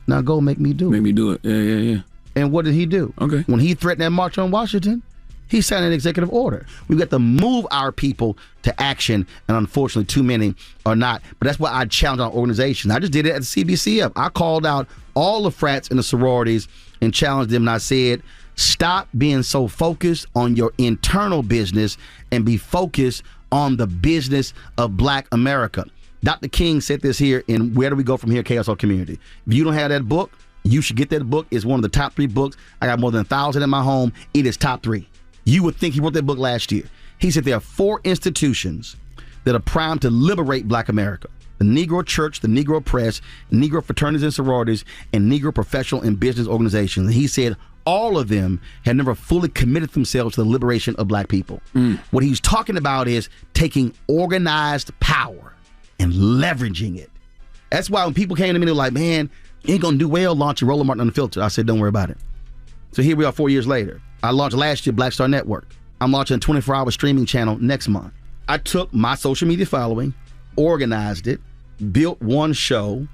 Now go make me do it.
Make me do it. Yeah.
And what did he do?
Okay.
When he threatened that march on Washington, he signed an executive order. We've got to move our people to action, and unfortunately too many are not. But that's why I challenge our organization. I just did it at the CBCF. I called out all the frats and the sororities and challenged them, and I said, stop being so focused on your internal business and be focused on the business of black America. Dr. King said this here in Where Do We Go From Here, KSL Community. If you don't have that book, you should get that book. It's one of the top 3 books. I got more than 1,000 in my home. It is top 3. You would think he wrote that book last year. He said there are 4 institutions that are primed to liberate black America: the Negro Church, the Negro Press, Negro fraternities and sororities, and Negro professional and business organizations. And he said all of them have never fully committed themselves to the liberation of black people. What he's talking about is taking organized power and leveraging it. That's why when people came to me, they're like, man, you ain't gonna do well launching Roland Martin Unfiltered. I said, don't worry about it. So here we are 4 years later. I launched last year Black Star Network. I'm launching a 24-hour streaming channel next month. I took my social media following, organized it, built one show,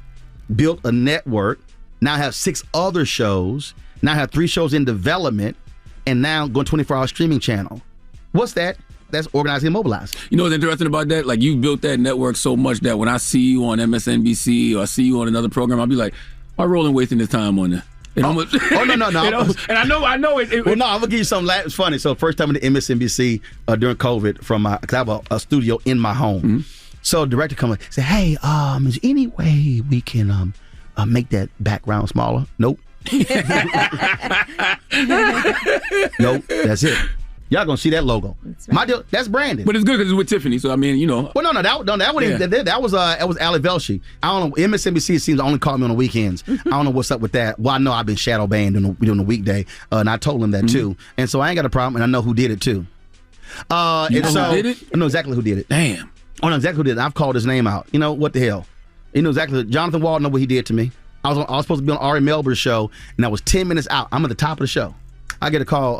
built a network, now I have 6 other shows, now I have 3 shows in development, and now going 24-hour streaming channel. What's that? That's organizing and mobilizing.
You know what's interesting about that? Like, you built that network so much that when I see you on MSNBC or I see you on another program, I'll be like, why Roland wasting his time on that?
No.
And I know it.
Well, no, I'm gonna give you something. It's funny. So first time in the MSNBC during COVID, because I have a studio in my home. So director come and say, hey, is there any way we can make that background smaller? Nope. Nope. That's it. Y'all gonna see that logo. That's right. My deal. That's branded.
But it's good because it's with Tiffany. So I mean, you know.
Well, that was Ali Velshi. I don't know. MSNBC seems to only call me on the weekends. I don't know what's up with that. Well, I know I've been shadow banned during the weekday, and I told him that too. And so I ain't got a problem, and I know who did it too.
Who did it?
I know exactly who did it.
Damn.
I know exactly who did it. I've called his name out. You know what the hell? You know exactly. Jonathan Wall know what he did to me. I was supposed to be on Ari Melber's show, and I was 10 minutes out. I'm at the top of the show. I get a call,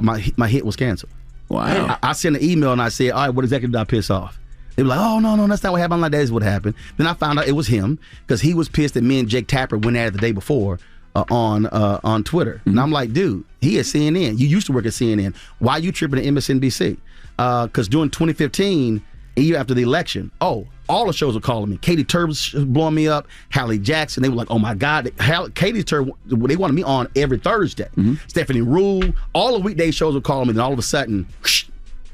my hit was canceled.
Wow.
I sent an email and I said, all right, what exactly did I piss off? They were like, oh, no, that's not what happened. I'm like, that is what happened. Then I found out it was him because he was pissed that me and Jake Tapper went at it the day before on Twitter. And I'm like, dude, he at CNN. You used to work at CNN. Why are you tripping at MSNBC? Because during 2015, a year after the election, all the shows were calling me. Katie Turb's blowing me up. Hallie Jackson. They were like, oh my God. Katie Turb, they wanted me on every Thursday. Stephanie Rule. All the weekday shows were calling me. Then all of a sudden,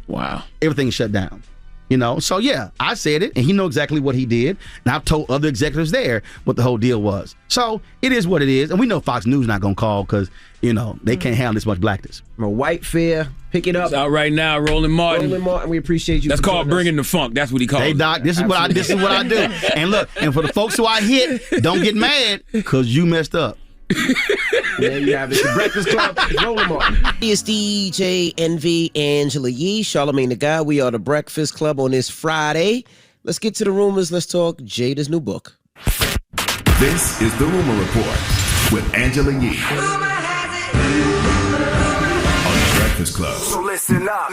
wow,
everything shut down. You know, so yeah, I said it, and he knew exactly what he did. And I've told other executives there what the whole deal was. So it is what it is, and we know Fox News not gonna call because they can't handle this much blackness.
A white fear, pick it up.
It's out right now, Roland Martin.
Roland Martin, we appreciate you.
That's called bringing the funk. That's what he calls it.
Hey Doc, this is what I do. And look, and for the folks who I hit, don't get mad because you messed up.
There you have it. The Breakfast Club. Roland Martin. It's DJ Envy, Angela Yee, Charlamagne the Guy. We are the Breakfast Club on this Friday. Let's get to the rumors. Let's talk Jada's new book.
This is the Rumor Report with Angela Yee on the Breakfast Club.
So listen up.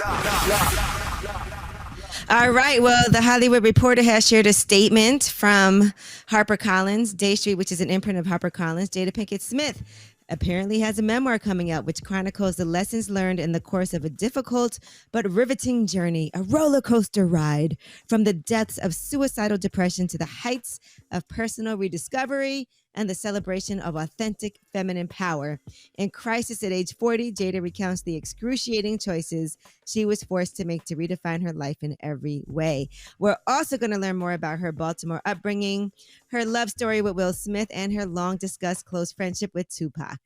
All right. Well, the Hollywood Reporter has shared a statement from HarperCollins, Day Street, which is an imprint of HarperCollins. Jada Pinkett Smith apparently has a memoir coming out which chronicles the lessons learned in the course of a difficult but riveting journey, a roller coaster ride from the depths of suicidal depression to the heights of personal rediscovery and the celebration of authentic feminine power. In Crisis at age 40, Jada recounts the excruciating choices she was forced to make to redefine her life in every way. We're also going to learn more about her Baltimore upbringing, her love story with Will Smith, and her long-discussed close friendship with Tupac.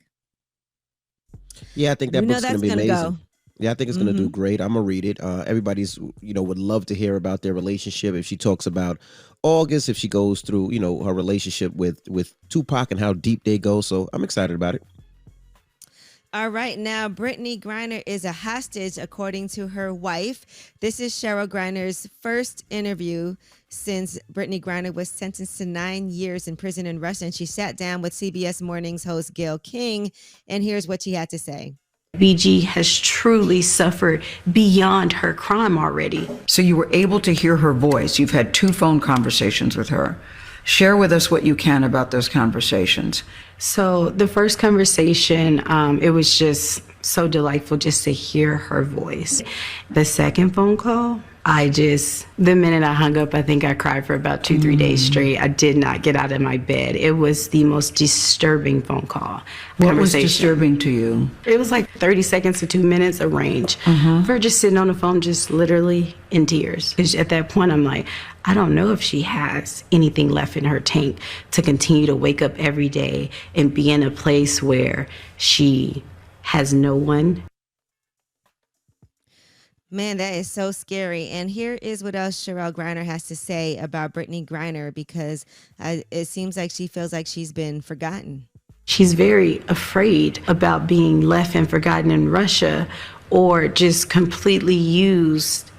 Yeah, I think that book's going to be amazing.
Go.
Yeah, I think it's going to do great. I'm going to read it. Everybody's, would love to hear about their relationship. If she talks about August, if she goes through, her relationship with Tupac and how deep they go. So I'm excited about it.
All right. Now, Brittany Griner is a hostage, according to her wife. This is Cheryl Griner's first interview since Brittany Griner was sentenced to 9 years in prison in Russia. And she sat down with CBS Mornings host Gayle King. And here's what she had to say.
BG has truly suffered beyond her crime already.
So you were able to hear her voice. You've had 2 phone conversations with her. Share with us what you can about those conversations.
So the first conversation, it was just so delightful just to hear her voice. The second phone call, the minute I hung up, I think I cried for about 2-3 days straight. I did not get out of my bed. It was the most disturbing phone call.
What was disturbing to you?
It was like 30 seconds to 2 minutes a range. For just sitting on the phone, just literally in tears. 'Cause at that point, I'm like, I don't know if she has anything left in her tank to continue to wake up every day and be in a place where she has no one.
Man, that is so scary. And here is what else Cheryl Griner has to say about Brittany Griner, because it seems like she feels like she's been forgotten.
She's very afraid about being left and forgotten in Russia or just completely used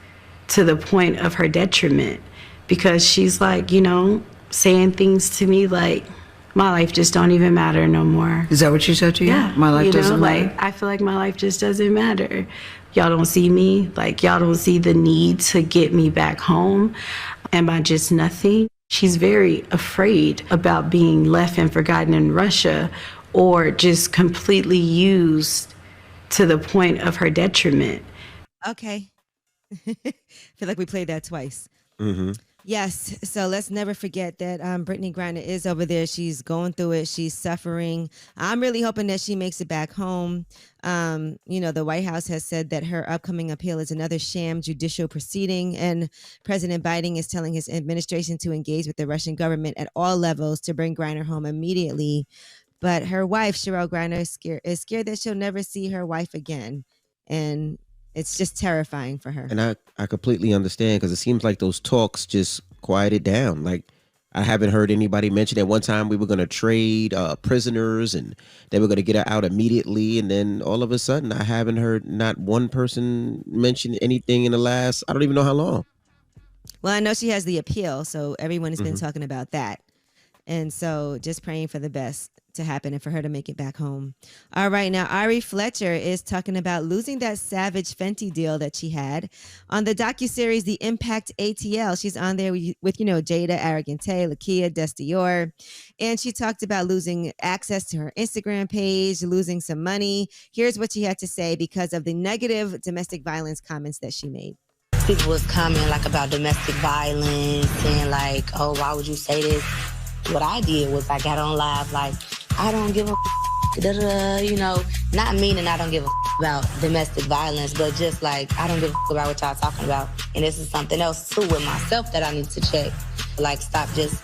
to the point of her detriment, because she's like, saying things to me like, my life just don't even matter no more.
Is that what she said to you?
Yeah.
My life doesn't matter?
Like, I feel like my life just doesn't matter. Y'all don't see me. Like, y'all don't see the need to get me back home. Am I just nothing? She's very afraid about being left and forgotten in Russia or just completely used to the point of her detriment.
Okay. Feel like we played that twice.
Mm-hmm.
Yes. So let's never forget that Brittany Griner is over there. She's going through it. She's suffering. I'm really hoping that she makes it back home. The White House has said that her upcoming appeal is another sham judicial proceeding. And President Biden is telling his administration to engage with the Russian government at all levels to bring Griner home immediately. But her wife, Cheryl Griner, is scared that she'll never see her wife again. And it's just terrifying for her.
And I completely understand, because it seems like those talks just quieted down. Like, I haven't heard anybody mention at one time we were going to trade prisoners and they were going to get her out immediately. And then all of a sudden, I haven't heard not one person mention anything in the last, I don't even know how long.
Well, I know she has the appeal, so everyone has been talking about that. And so just praying for the best to happen and for her to make it back home. All right. Now, Ari Fletcher is talking about losing that Savage Fenty deal that she had on the docuseries The Impact ATL. She's on there with Jada, Arrogante, Lakia, Destior. And she talked about losing access to her Instagram page, losing some money. Here's what she had to say because of the negative domestic violence comments that she made.
People was commenting about domestic violence and oh, why would you say this? What I did was I got on live I don't give a not meaning I don't give a about domestic violence, but just I don't give a about what y'all talking about. And this is something else too with myself that I need to check. Stop just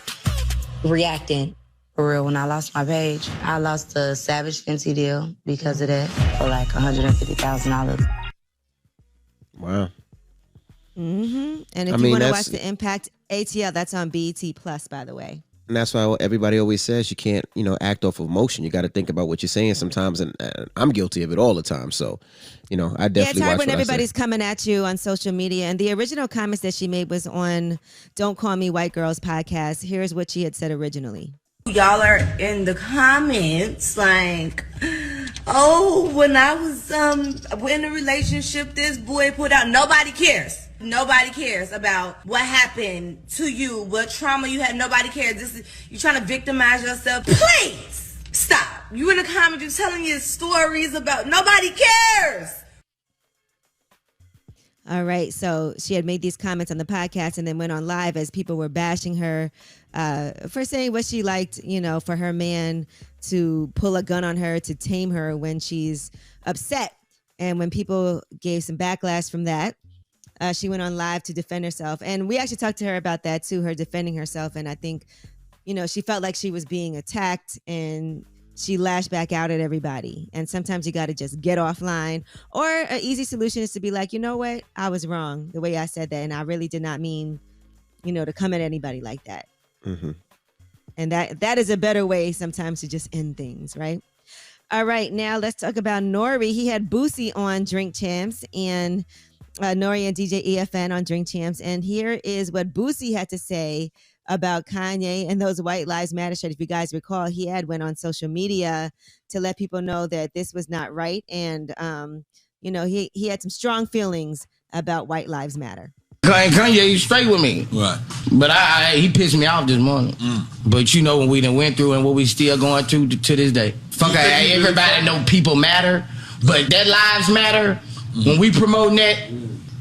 reacting. For real, when I lost my page, I lost the Savage Fenty deal because of that for $150,000.
Wow.
Mm-hmm. And if you want to watch The Impact ATL, that's on BET Plus, by the way.
And that's why everybody always says you can't, act off of emotion. You got to think about what you're saying sometimes, and I'm guilty of it all the time. So, I definitely
it's hard
watch
when
what
everybody's coming at you on social media. And the original comments that she made was on Don't Call Me White Girls podcast. Here's what she had said originally.
Y'all are in the comments like, oh, when I was in a relationship, this boy put out. Nobody cares. Nobody cares about what happened to you, what trauma you had. Nobody cares. You're trying to victimize yourself. Please stop. You in the comments, you're telling your stories about. Nobody cares.
All right. So she had made these comments on the podcast and then went on live as people were bashing her for saying what she liked, for her man to pull a gun on her, to tame her when she's upset. And when people gave some backlash from that, she went on live to defend herself. And we actually talked to her about that too, her defending herself. And I think, she felt like she was being attacked and she lashed back out at everybody. And sometimes you got to just get offline. Or an easy solution is to be like, you know what? I was wrong the way I said that. And I really did not mean, to come at anybody like that. Mm-hmm. And that is a better way sometimes to just end things, right? All right, now let's talk about Nori. He had Boosie on Drink Champs and Nori and DJ EFN on Drink Champs. And here is what Boosie had to say about Kanye and those White Lives Matter shirts. If you guys recall, he had went on social media to let people know that this was not right. And, he had some strong feelings about White Lives Matter.
Kanye, he's straight with me. Right. But he pissed me off this morning. But when we done went through and what we still going through to this day. Fuck, everybody know people matter, but that lives matter. When we promoting that,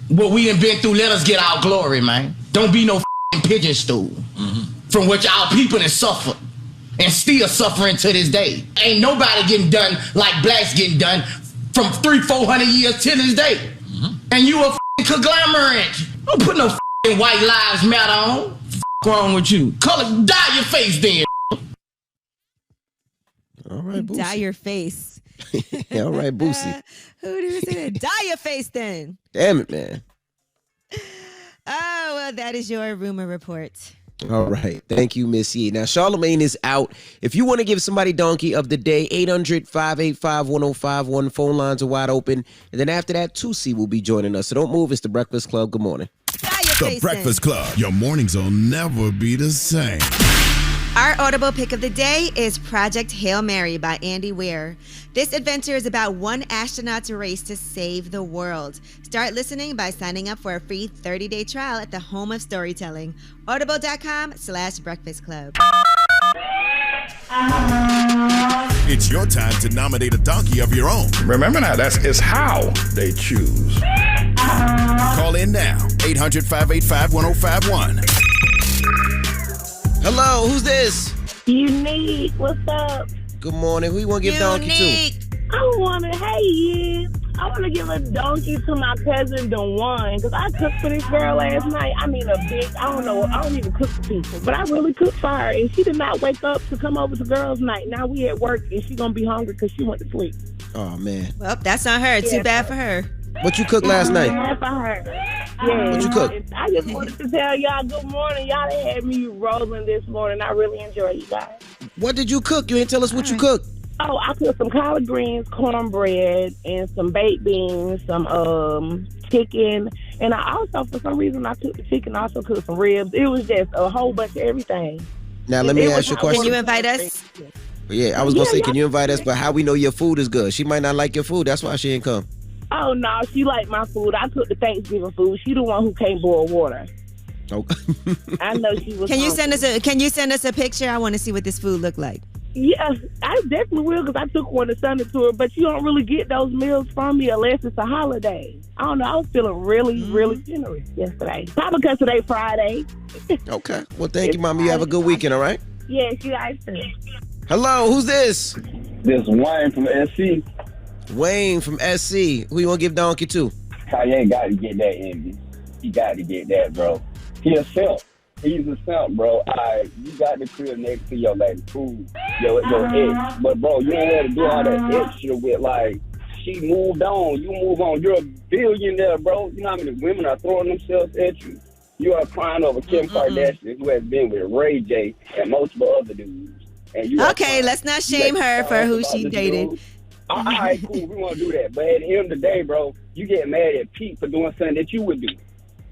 what we done been through, let us get our glory, man. Don't be no pigeon stool from which our people done suffered and still suffering to this day. Ain't nobody getting done like blacks getting done from 300-400 years to this day. And you a conglomerate. Don't put no White Lives Matter on. What's wrong with you? Color, dye your face then.
All right, Boosie.
Dye your face.
Yeah, all right, Boosie.
Who do we say that? Dye your face then.
Damn it, man.
Oh, well, that is your rumor report.
All right. Thank you, Miss Yee. Now, Charlamagne is out. If you want to give somebody donkey of the day, 800-585-1051. Phone lines are wide open. And then after that, Toosi will be joining us. So don't move. It's The Breakfast Club. Good morning.
The Breakfast Club. Your mornings will never be the same.
Our Audible pick of the day is Project Hail Mary by Andy Weir. This adventure is about one astronaut's race to save the world. Start listening by signing up for a free 30-day trial at the home of storytelling. Audible.com/Breakfast Club.
It's your time to nominate a donkey of your own.
Remember now, it's how they choose.
Call in now, 800-585-1051.
Hello, who's this?
Unique, what's up?
Good morning. Who you want to give donkey to?
I want to give a donkey to my cousin DeJuan because I cooked for this girl last night. I mean, I don't even cook for people, but I really cooked for her, and she did not wake up to come over to girls' night. Now we at work, and she gonna be hungry because she went to sleep.
Oh man.
Well, that's on her. Too bad for her.
What you cooked last night?
Bad for her. Yeah.
What you cook?
I just wanted to tell y'all good morning. Y'all had me rolling this morning. I really enjoy you guys.
What did you cook? You didn't tell us what you cooked.
Oh, I cooked some collard greens, cornbread, and some baked beans, some chicken. And I also, for some reason, I cooked the chicken. I also cooked some ribs. It was just a whole bunch of everything.
Now, let me ask you a question.
Can you invite us?
Yeah, I was going to say, can you invite us? But how we know your food is good? She might not like your food. That's why she didn't come.
Oh, no, she liked my food. I cooked the Thanksgiving food. She the one who can't boil water.
Oh.
I know she was.
Can you send us a picture? I want to see what this food looked like.
Yeah, I definitely will because I took one to send it to her. But you don't really get those meals from me unless it's a holiday. I don't know. I was feeling really generous yesterday. Probably because today's Friday.
Okay. Well, thank you, Mama. You have a good weekend, all right?
Yes, you guys too.
Hello, who's this?
This is Wayne from SC.
Wayne from SC. Who you want to give donkey to?
Kanye got to get that envy. He got to get that, bro. He a simp. He's a simp, bro. You got the crib next to your lady, cool, your ex. But, bro, you don't have to do all that extra with, like, she moved on. You move on. You're a billionaire, bro. You know how many women are throwing themselves at you? You are crying over Kim Kardashian, who has been with Ray J and multiple other dudes. And you
Okay, let's not shame her for who she dated.
All right, cool. We want to do that. But at the end of the day, bro, you get mad at Pete for doing something that you would do.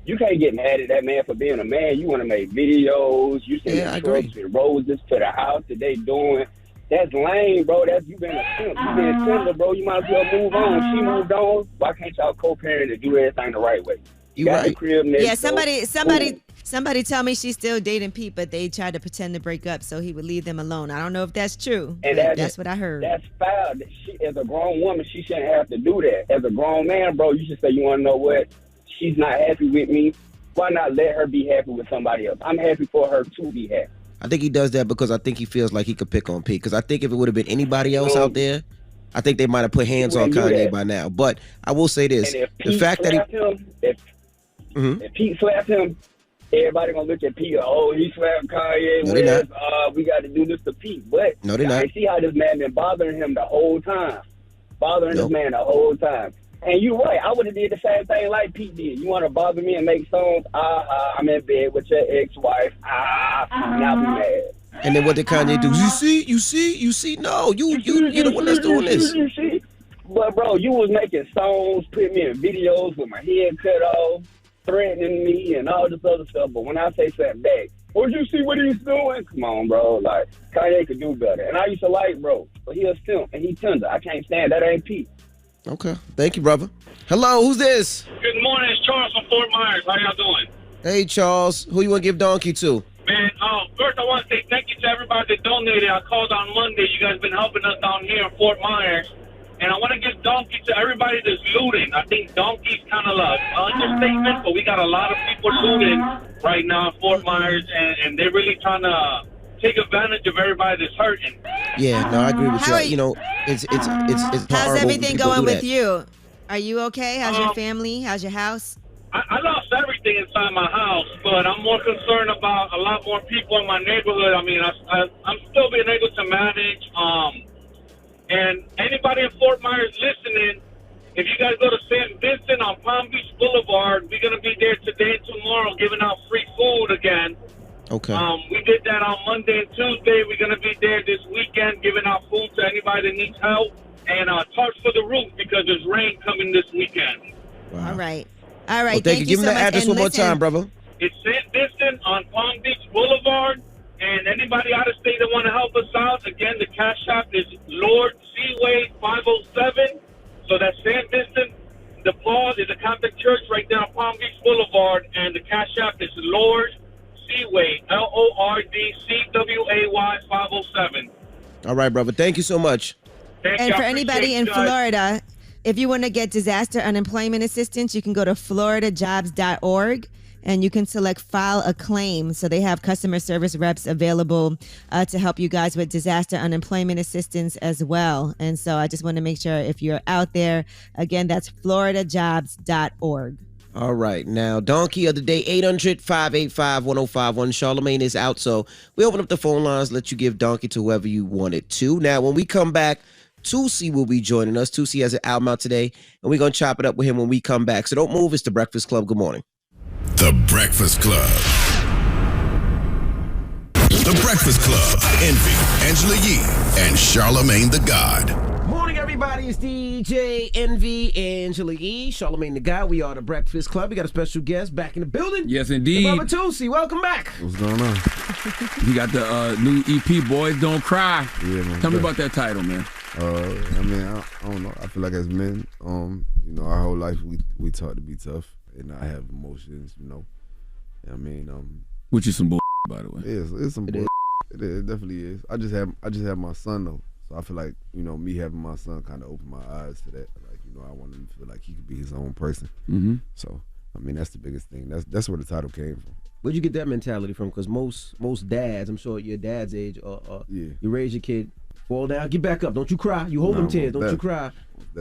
You can't get mad at that man for being a man. You want to make videos. You send trucks with roses to the house that they doing. That's lame, bro. You been a simp. You been tender, bro. You might as well move on. She moved on. Why can't y'all co-parent and do everything the right way? You got the crib next door.
Somebody tell me she's still dating Pete, but they tried to pretend to break up so he would leave them alone. I don't know if that's true.
And
that's what I heard.
That's foul. As a grown woman, she shouldn't have to do that. As a grown man, bro, you should say, you want to know what? She's not happy with me. Why not let her be happy with somebody else? I'm happy for her to be happy.
I think he does that because I think he feels like he could pick on Pete. Because I think if it would have been anybody else out there, I think they might have put hands on Kanye by now. But I will say this: the fact that
if Pete slapped him, everybody gonna look at Pete. Oh, he slapped Kanye.
No, they're
we got to do this to Pete. But
no, they're not.
I see how this man been bothering him the whole time, this man the whole time. And you're right. I would have did the same thing like Pete did. You want to bother me and make songs? I'm in bed with your ex-wife. Now be mad.
And then what did Kanye do? You see? No, you're the one that's doing this.
You see? But bro, you was making songs, putting me in videos with my head cut off, threatening me and all this other stuff. But when I say something back, you see what he's doing? Come on, bro. Like, Kanye could do better. And I used to like, bro, but he a simp and he tender. I can't stand that. Ain't Pete.
Okay. Thank you, brother. Hello, who's this?
Good morning, it's Charles from Fort Myers. How y'all doing?
Hey, Charles. Who you want to give donkey to?
Man, first I want to say thank you to everybody that donated. I called on Monday. You guys been helping us down here in Fort Myers. And I want to give donkey to everybody that's looting. I think donkey's kind of an understatement, but we got a lot of people looting right now in Fort Myers, and they're really trying to take advantage of everybody that's hurting.
Yeah, no, I agree with you. You know, it's
How's everything going with you? Are you okay? How's your family? How's your house?
I lost everything inside my house, but I'm more concerned about a lot more people in my neighborhood. I mean, I'm still being able to manage. And anybody in Fort Myers listening, if you guys go to St. Vincent on Palm Beach Boulevard, we're going to be there today and tomorrow giving out free food again.
Okay.
We did that on Monday and Tuesday. We're going to be there this weekend giving out food to anybody that needs help. And tarps for the roof because there's rain coming this weekend.
Wow.
All right. Well,
thank you. Give me the address one more time, brother.
It's St. Vincent on Palm Beach Boulevard. And anybody out of state that want to help us out, again, the cash shop is Lord Seaway 507. So that's St. Vincent. The Paul is a Catholic church right there on Palm Beach Boulevard. And the cash shop is Lord Seaway, LORDCWAY 507.
All right, brother. Thank you so much.
And for anybody in Florida, if you want to get disaster unemployment assistance, you can go to floridajobs.org and you can select file a claim. So they have customer service reps available to help you guys with disaster unemployment assistance as well. And so I just want to make sure if you're out there, again, that's floridajobs.org.
All right. Now, donkey of the day, 800-585-1051. Charlamagne is out, so we open up the phone lines, let you give donkey to whoever you want it to. Now, when we come back, Toosi will be joining us. Toosi has an album out today, and we're going to chop it up with him when we come back. So don't move. It's The Breakfast Club. Good morning.
The Breakfast Club. The Breakfast Club. Envy, Angela Yee, and Charlamagne the God.
Morning, everybody. It's DJ Envy, Angela Yee, Charlamagne the God. We are The Breakfast Club. We got a special guest back in the building.
Yes, indeed.
Brother Toosi, welcome back.
What's going on?
You got the new EP, Boys Don't Cry.
Yeah, man.
Tell me about that title, man.
I mean, I don't know. I feel like as men, you know, our whole life we taught to be tough and not have emotions, you know. I mean,
which is some bull, by the way.
It's some bull. It definitely is. I just have my son though, so I feel like, you know, me having my son kind of opened my eyes to that. Like, you know, I want him to feel like he could be his own person.
Mm-hmm.
So, I mean, that's the biggest thing. That's where the title came from.
Where'd you get that mentality from? Because most dads, I'm sure at your dad's age, you raise your kid. Fall down, get back up. Don't you cry. You hold them tears. Don't you cry.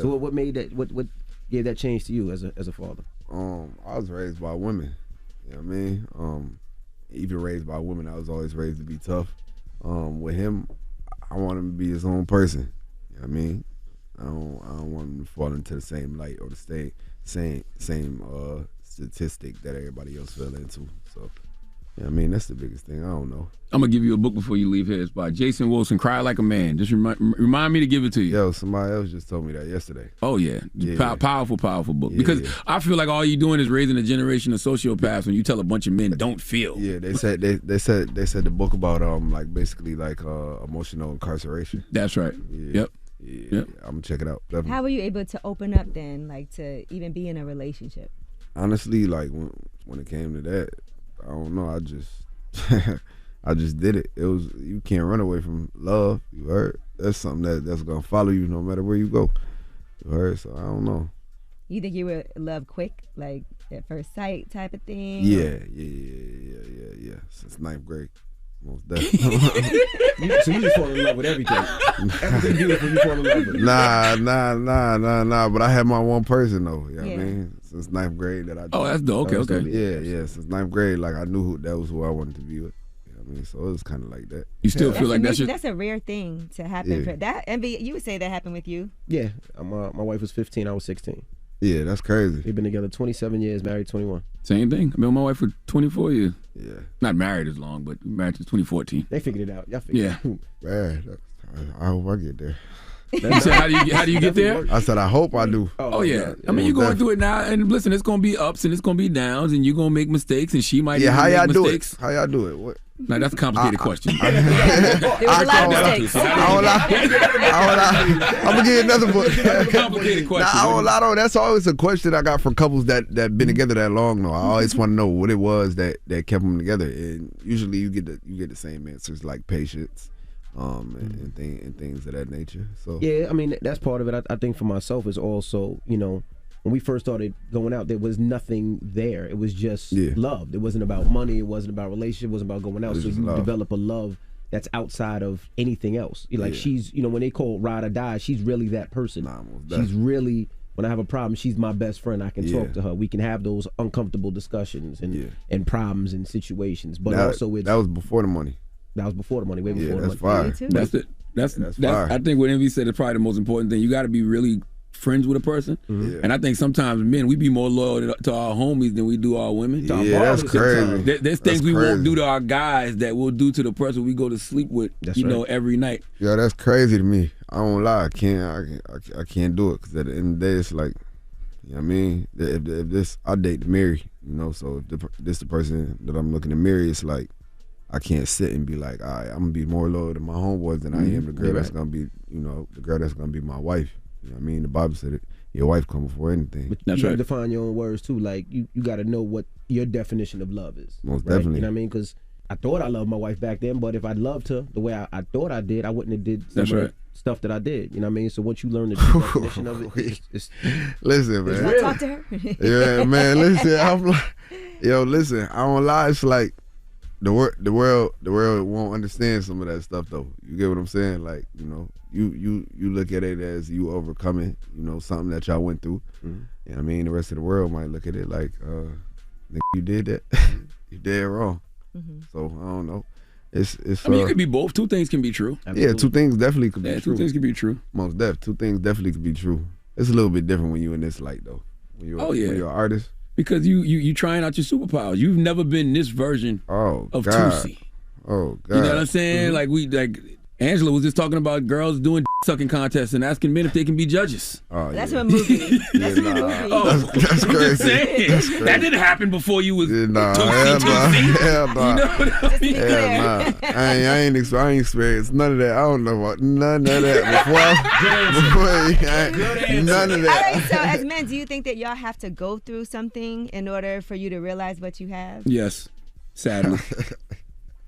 So what made that? What gave that change to you as a father?
I was raised by women. You know what I mean? Even raised by women, I was always raised to be tough. With him, I want him to be his own person. You know what I mean? I don't want him to fall into the same light or the same statistic that everybody else fell into. So, yeah, I mean, that's the biggest thing. I don't know.
I'm gonna give you a book before you leave here. It's by Jason Wilson. Cry Like a Man. Just remind me to give it to you.
Yo, somebody else just told me that yesterday.
Oh yeah, powerful book. Because I feel like all you're doing is raising a generation of sociopaths when you tell a bunch of men don't feel.
Yeah, they said the book about like basically like emotional incarceration.
That's right.
Yeah.
Yep.
Yeah, I'm gonna check it out. Definitely.
How were you able to open up then, like to even be in a relationship?
Honestly, like when it came to that, I don't know. I just I just did it. It was, you can't run away from love. You heard? That's something that's gonna follow you no matter where you go. You heard? So I don't know.
You think you were love quick, like at first sight type of thing?
Yeah. Since 9th grade. Most definitely.
So you just fall in love with everything. Everything beautiful, you fall in love with.
Nah. But I had my one person though. You know what I mean? Since 9th grade that I.
Oh, that's dope. Okay.
Yeah. Since 9th grade, like I knew that was who I wanted to be with. You know what I mean? So it was kind of like that.
You still feel like
that's a rare thing to happen.
Yeah.
That Envy, you would say that happened with you?
Yeah. My wife was 15. I was 16.
Yeah, that's crazy.
We've been together 27 years, married 21.
Same thing. I've been with my wife for 24 years.
Yeah.
Not married as long, but married since 2014.
They figured it out. Y'all figured it out.
Man, I hope I get there.
You said, how do you get there?
I said, I hope I do.
Oh yeah. I mean, you're going through it now, and listen, it's going to be ups and it's going to be downs, and you're going to make mistakes, and she might
how y'all
make
do
mistakes.
it? How y'all do it? What?
Now that's a complicated question.
I'm gonna get another book.
That's a complicated question.
Nah, I won't lie though. That's always a question I got from couples that been together that long. Though I always want to know what it was that kept them together, and usually you get the same answers like patience, and things of that nature. So
yeah, I mean that's part of it. I think for myself is also, you know, when we first started going out, there was nothing there. It was just love. It wasn't about money. It wasn't about relationship. It wasn't about going out. So you develop a love that's outside of anything else. You're like, she's, you know, when they call ride or die, she's really that person. She's really, when I have a problem, she's my best friend. I can talk to her. We can have those uncomfortable discussions and problems and situations. But also it's...
That was before the money.
That was before the money, way before the money.
Fire.
That's it. That's fire. I think what Envy said is probably the most important thing. You got to be really friends with a person, and I think sometimes men, we be more loyal to our homies than we do our women.
Yeah, that's crazy.
There's things we won't do to our guys that we'll do to the person we go to sleep with. Know, every night.
Yeah, that's crazy to me. I don't lie. I can't do it because at the end of the day, it's like, you know what I mean? If this, I date to marry, you know. So if this the person that I'm looking to marry, it's like I can't sit and be like, all right, I'm gonna be more loyal to my homeboys than I am the girl that's gonna be, you know, the girl that's gonna be my wife. You know what I mean? The Bible said it. Your wife come before anything.
But you gotta define your own words too. Like you got to know what your definition of love is.
Most definitely.
You know what I mean? Because I thought I loved my wife back then, but if I loved her the way I thought I did, I wouldn't have did some of the stuff that I did. You know what I mean? So once you learn the true definition of it, it's
listen, man.
Should I talk to her?
Yeah, man. Listen, I'm like, listen. I don't lie. It's like the world won't understand some of that stuff though. You get what I'm saying? Like, you know. You look at it as you overcoming, you know, something that y'all went through. You know what I mean? The rest of the world might look at it like, you did that. You did wrong. So I don't know. It's
I mean, it could be both. Two things can be true.
Yeah, two things definitely could be true.
Two things can be true.
Most def. Two things definitely could be true. It's a little bit different when you in this light though. When you're an artist.
Because you trying out your superpowers. You've never been this version of Toosi.
Oh God.
You know what I'm saying? Like Angela was just talking about girls doing sucking contests and asking men if they can be judges.
Oh,
that's a movie. That's a movie.
That's crazy.
That's crazy. That didn't happen before you was Toosi.
Hell nah.
You know what I mean?
Hell nah. I ain't experienced none of that. I don't know about none of that before. None of that.
All right, so as men, do you think that y'all have to go through something in order for you to realize what you have?
Yes, sadly.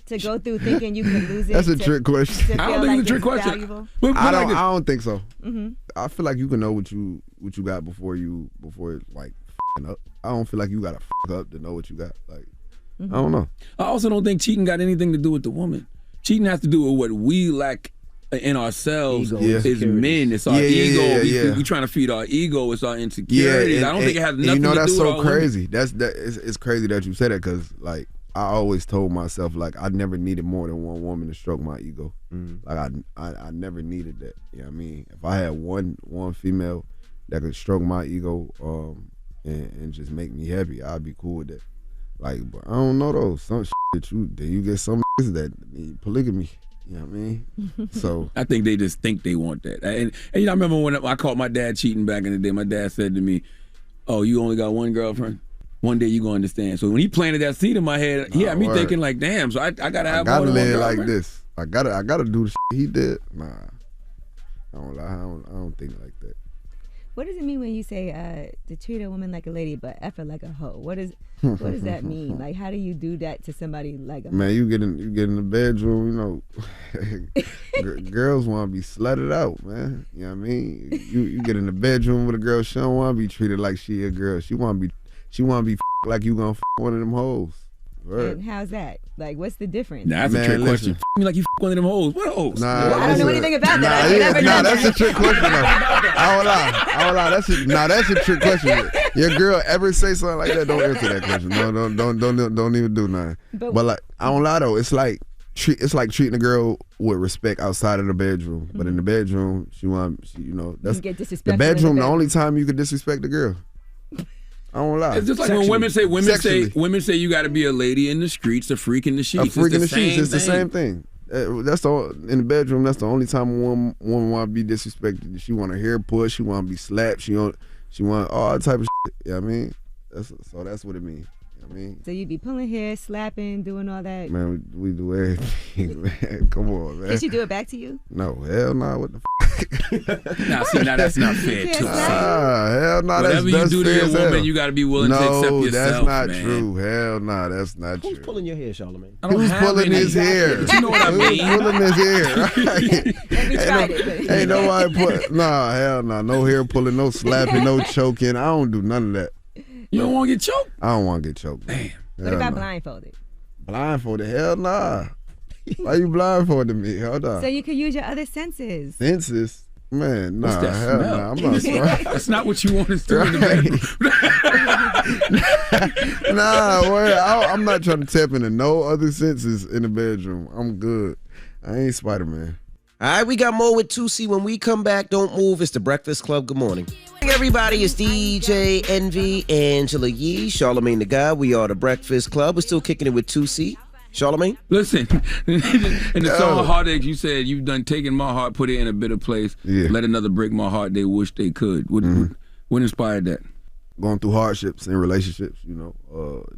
To go through thinking you can lose it.
That's a trick question.
I don't think it's a trick question.
I don't think so.
Mm-hmm.
I feel like you can know what you got before like f***ing up. I don't feel like you gotta f*** up to know what you got. Like I don't know.
I also don't think cheating got anything to do with the woman. Cheating has to do with what we lack in ourselves as men. It's our ego. We trying to feed our ego. It's our insecurities. I don't think it has nothing to do with
that's so
our
crazy. Women. It's crazy that you said that because like. I always told myself like I never needed more than one woman to stroke my ego. Like I never needed that. You know what I mean? If I had one female that could stroke my ego, and just make me happy, I'd be cool with that. Like, but I don't know though. Some shit you get some that need polygamy. You know what I mean? So
I think they just think they want that. And you know, I remember when I caught my dad cheating back in the day. My dad said to me, "Oh, you only got one girlfriend? One day you gonna understand." So when he planted that seed in my head, he had me thinking like, "Damn!" So I gotta have. I gotta live like
this. I gotta do the shit he did. Nah, I don't lie. I don't think like that.
What does it mean when you say to treat a woman like a lady but F her like a hoe? What does that mean? Like, how do you do that to somebody like a
man? You get in the bedroom, you know, girls want to be slutted out, man. You know what I mean? You get in the bedroom with a girl, she don't want to be treated like she a girl. She want to be like you gonna one of them hoes. Right.
And how's that? Like, what's the difference?
Nah, that's a trick question. Me like you one of them hoes. What hoes?
Nah,
I don't know anything about that.
Nah, that's a trick question. I don't lie. That's a trick question. Your girl ever say something like that? Don't answer that question. No, don't even do nothing. But like, I don't lie though. It's like treating a girl with respect outside of the bedroom, but in the bedroom, that's
you get disrespectful.
The bedroom. The only time you could disrespect a girl. I don't lie.
It's just like when women say you got to be a lady in the streets, a freak in the sheets.
A freak in the sheets. It's the same thing. In the bedroom. That's the only time a woman want to be disrespected. She want her hair pushed. She want to be slapped. She want all type of shit. You know what I mean? That's what it means. You know what I mean?
So you be pulling hair, slapping, doing all that.
Man, we do everything. Man, come on, man.
Did she do it back to you?
No, hell no. What the f?
Now that's not fair too.
Hell no.
Whatever you do to your woman, you got to be willing to accept yourself.
No, that's not
man.
True. Hell no, that's not true.
Who's pulling your hair, Charlamagne?
Who's pulling his hair?
You know what I mean?
Who's pulling his hair? Ain't nobody put. Nah, hell no. No hair pulling, no slapping, no choking. I don't do none of that.
You don't want to get choked?
I don't want to get choked.
Damn.
What about blindfolded?
Blindfolded? Hell nah. Why you blindfolded me? Hold on.
So you could use your other senses.
Senses? Man, nah.
What's that
hell
smell?
nah. I'm not sorry.
That's not what you want us to do in the bedroom.
I'm not trying to tap into no other senses in the bedroom. I'm good. I ain't Spider-Man.
All right, we got more with Toosi when we come back. Don't move. It's the Breakfast Club. Good morning. Everybody, it's DJ Envy, Angela Yee, Charlamagne the God. We are the Breakfast Club. We're still kicking it with Toosi. Charlamagne?
Listen, in the song Heartache, you said you've done taken my heart, put it in a better place.
Yeah.
Let another break my heart, they wish they could. What inspired that?
Going through hardships in relationships,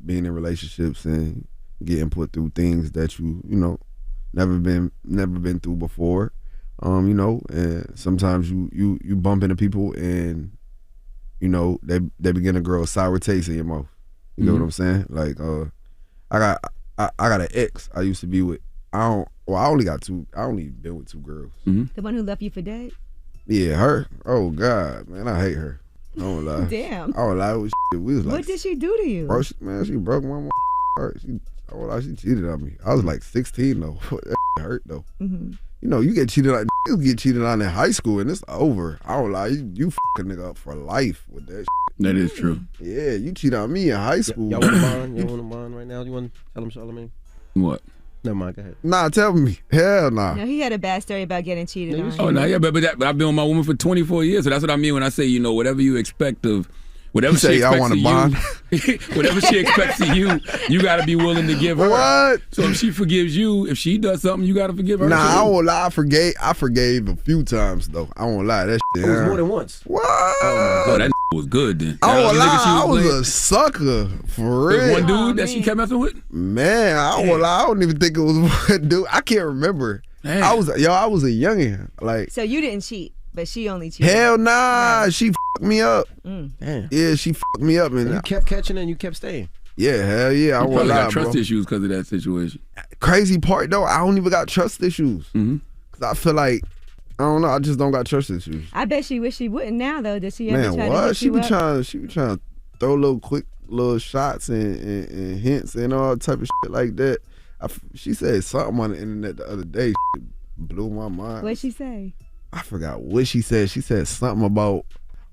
being in relationships and getting put through things that you never been through before. And sometimes you bump into people and they begin to grow a sour taste in your mouth. You know what I'm saying? Like I got an ex I used to be with. I only been with 2 girls.
The one who left you for dead?
Yeah, her. Oh God, man, I hate her. I don't lie.
Damn.
I don't lie. We was like,
what did she do to you?
Bro, she broke my heart. She cheated on me. I was like 16 though. That hurt though.
Mm-hmm.
You get cheated on. You get cheated on in high school and it's over. I don't lie. You f a nigga up for life with that.
That is true.
Yeah, you cheat on me in high school.
Y'all want a bond? Y'all want a bond right now? You want to tell him, Charlamagne?
What?
Never mind. Go ahead.
Nah, tell me. Hell nah.
No, he had a bad story about getting cheated on.
Oh no, yeah, but I've been with my woman for 24 years, so that's what I mean when I say whatever you expect of. Whatever she expects of you, whatever she expects of you, you got to be willing to give her.
What?
So if she forgives you, if she does something, you got to forgive her.
Nah, I won't lie. I forgave a few times though. I won't lie. That shit.
It was more than once.
What?
Oh my God, that was good then.
I won't lie. I was a sucker for real.
There's one dude that she kept messing with.
Man, I won't lie. I don't even think it was one dude. I can't remember. Damn. I was a youngin'. Like.
So you didn't cheat. But she only cheated.
Hell nah, she fucked me up.
Damn.
Yeah, she fucked me up. And
you kept catching and you kept staying.
Yeah, hell yeah. I
probably got trust issues because of that situation.
Crazy part though, I don't even got trust issues. Cause I feel like, I don't know, I just don't got trust issues.
I bet she wish she wouldn't now though. Does she ever try
what?
to
She be trying to throw little shots and hints and all type of shit like that. She said something on the internet the other day. Shit blew my mind.
What'd she say?
I forgot what she said. She said something about,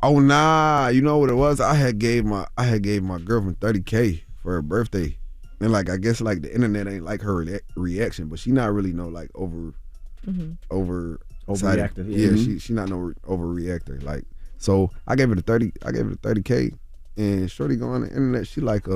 oh nah, you know what it was? I had gave my girlfriend $30K for her birthday, and like I guess like the internet ain't like her reaction, but she not really no like overreactor.
Yeah.
Yeah, she not no overreactor. Like so, I gave her the $30K, and shorty go on the internet. She like,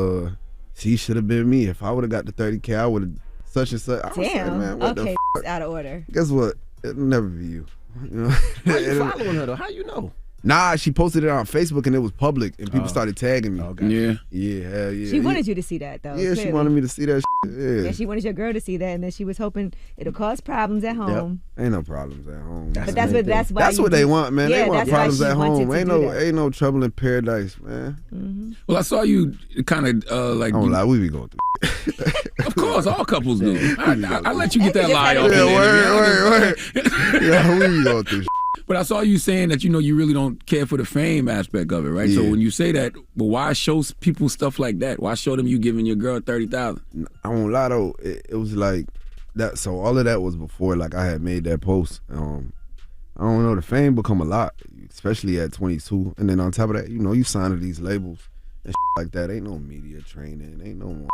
she should have been me. If I would have got the 30K, I would have such and such. I was like, man, what the
it's out of order.
Guess what? It'll never be you. You know?
Why you following her though? How you know?
Nah, she posted it on Facebook and it was public and people started tagging me.
Okay.
Yeah, hell yeah.
She wanted you to see that though.
Yeah,
clearly.
she wanted me to see that shit. Yeah.
Yeah, she wanted your girl to see that, and then she was hoping it'll cause problems at home.
Ain't no problems at home.
But that's why
what they want, man.
Yeah,
they want problems at home.
Ain't
no trouble in paradise, man.
Well, I saw you kind of like.
I don't lie, we be going through.
Of course, all couples do. I let you get that lie off.
Word. Yeah, we be going through.
But I saw you saying that, you really don't care for the fame aspect of it, right?
Yeah.
So when you say that, but why show people stuff like that? Why show them you giving your girl $30,000?
I won't lie though, it was like that. So all of that was before like I had made that post. I don't know, the fame become a lot, especially at 22. And then on top of that, you sign to these labels and like that. Ain't no media training, ain't no more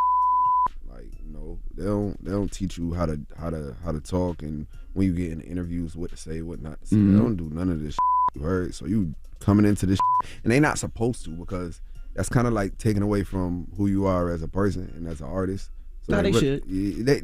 they don't teach you how to talk, and when you get in interviews, what to say, what not to say. They don't do none of this you heard. So you coming into this and they not supposed to, because that's kind of like taking away from who you are as a person and as an artist. So
no, they should.
They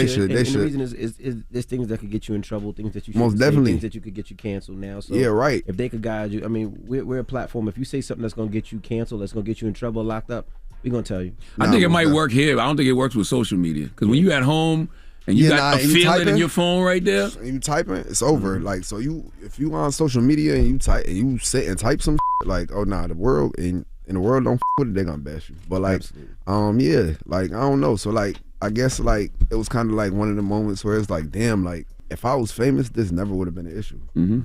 should.
And the reason is there's things that could get you in trouble, things that you should
most definitely,
things that you could get you canceled now. So
yeah, right.
If they could guide you, I mean, we're a platform. If you say something that's gonna get you canceled, that's gonna get you in trouble, locked up, we're gonna tell you.
I think it might work here, but I don't think it works with social media. Because when you at home and you got a feeling in your phone right there,
and you typing, it's over. Like, so if you on social media and you type and you sit and type some like, oh nah, the world and the world don't with it, they gonna bash you. But like, yeah, like I don't know. So like, I guess like it was kind of like one of the moments where it's like, damn, like if I was famous, this never would have been an issue.
Mm-hmm.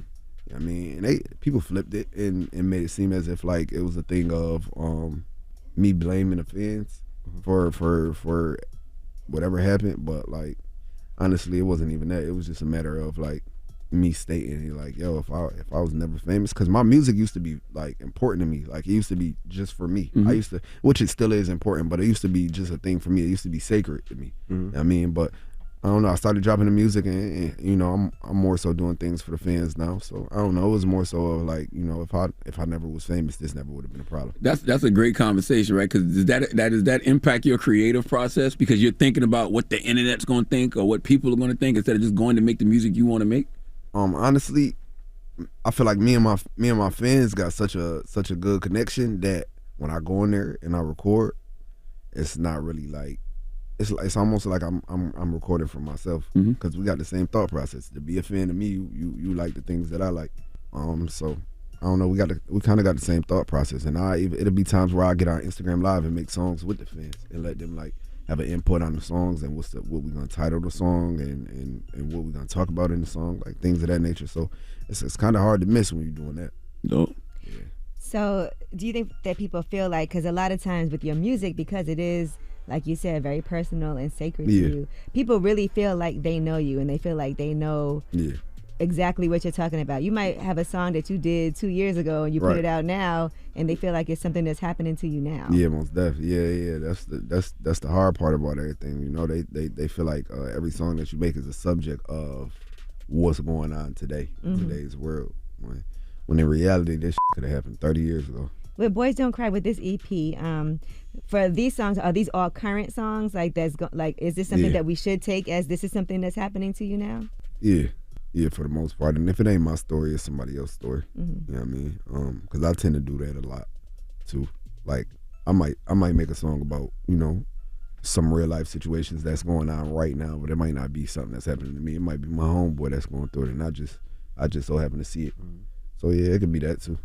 I mean, and people flipped it and made it seem as if like it was a thing of me blaming the fans for whatever happened, but like honestly, it wasn't even that. It was just a matter of like me stating like, yo, if I was never famous, because my music used to be like important to me. Like it used to be just for me. I used to, which it still is important, but it used to be just a thing for me. It used to be sacred to me. I mean, but I don't know. I started dropping the music, and I'm more so doing things for the fans now. So I don't know. It was more so of like, if I never was famous, this never would have been a problem.
That's a great conversation, right? Because does that impact your creative process? Because you're thinking about what the internet's going to think or what people are going to think instead of just going to make the music you want to make.
Honestly, I feel like me and my fans got such a good connection that when I go in there and I record, it's not really like. It's almost like I'm recording for myself, because we got the same thought process. To be a fan of me, you like the things that I like. So I don't know. We kind of got the same thought process, and it'll be times where I get on Instagram Live and make songs with the fans and let them like have an input on the songs and what we're gonna title the song and what we're gonna talk about in the song, like things of that nature. So it's kind of hard to miss when you're doing that.
No.
Yeah.
So do you think that people feel like, because a lot of times with your music, because it is, like you said, very personal and sacred to you, people really feel like they know you and they feel like they know exactly what you're talking about. You might have a song that you did 2 years ago and you put it out now, and they feel like it's something that's happening to you now.
Yeah, most definitely. Yeah. That's the hard part about everything. They feel like every song that you make is a subject of what's going on today in today's world. When in reality, this could have happened 30 years ago.
With Boys Don't Cry, with this EP, for these songs, are these all current songs? Like is this something that we should take as this is something that's happening to you now?
Yeah, for the most part. And if it ain't my story, it's somebody else's story. You know what I mean? Because I tend to do that a lot too. Like I might make a song about some real life situations that's going on right now, but it might not be something that's happening to me. It might be my homeboy that's going through it, and I just so happen to see it. So yeah, it could be that too.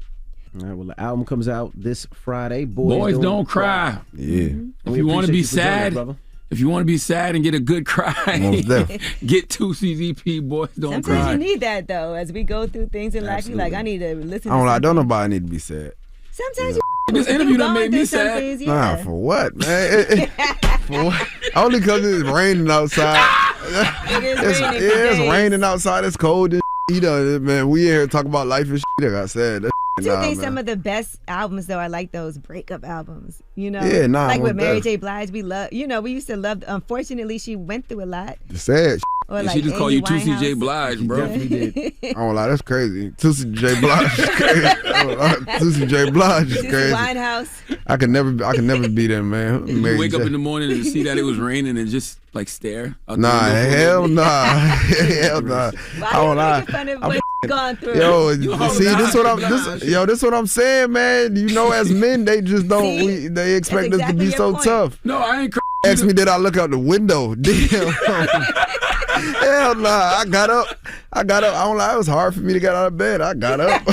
All right, well, the album comes out this Friday.
Boys Don't Cry.
Yeah.
If you want to be sad, and get a good cry, get Toosi's EP, Boys Don't Cry.
Sometimes you need that, though. As we go through things in life, you're like, I need to listen
I don't nobody need to be sad.
Sometimes
this interview done made me sad.
Things,
Nah, for what, man? For what? Only because it's raining outside. It's raining outside. It's cold and man, we here talking about life and shit. Like I said,
I do think some of the best albums, though, are like those breakup albums.
Yeah,
like with Mary J. Blige, we love. We used to love. Unfortunately, she went through a lot.
The sad.
Or
she just called you Toosi J. Blige, bro.
Definitely did. I don't lie, that's crazy. Toosi J. Blige is crazy. Toosi J. Blige is crazy.
Winehouse.
I can never be them, man.
You wake up in the morning and see that it was raining and just like stare.
Nah, hell nah. Hell nah. I don't lie.
Gone through.
Yo, see, this what I'm saying, man. You know, as men, they just don't. They expect us to be so tough.
No, I ain't.
Ask me, did I look out the window? Damn. Hell nah. I got up. I don't lie. It was hard for me to get out of bed. I got up.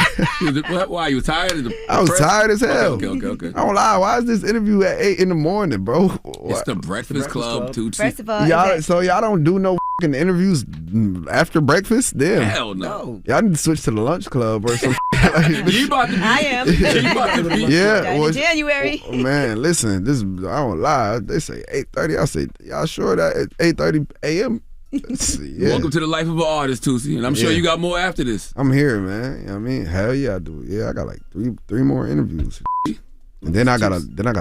Why? You were tired?
I was tired as hell.
Okay.
I don't lie. Why is this interview at 8 in the morning, bro?
It's the Breakfast Club, Toosi.
First of all,
y'all don't do no fucking interviews after breakfast? Damn.
Hell no.
Y'all need to switch to the lunch club or something.
You about to be.
I am.
You about to be.
Yeah.
Well, January.
Man, listen. I don't lie. They say 8:30. I say, y'all sure that at 8:30 a.m.? Yeah.
Welcome to the life of an artist, Toosi, and I'm sure you got more after this.
I'm here, man. You know what I mean, hell yeah, I do. Yeah, I got like three more interviews, and then I got a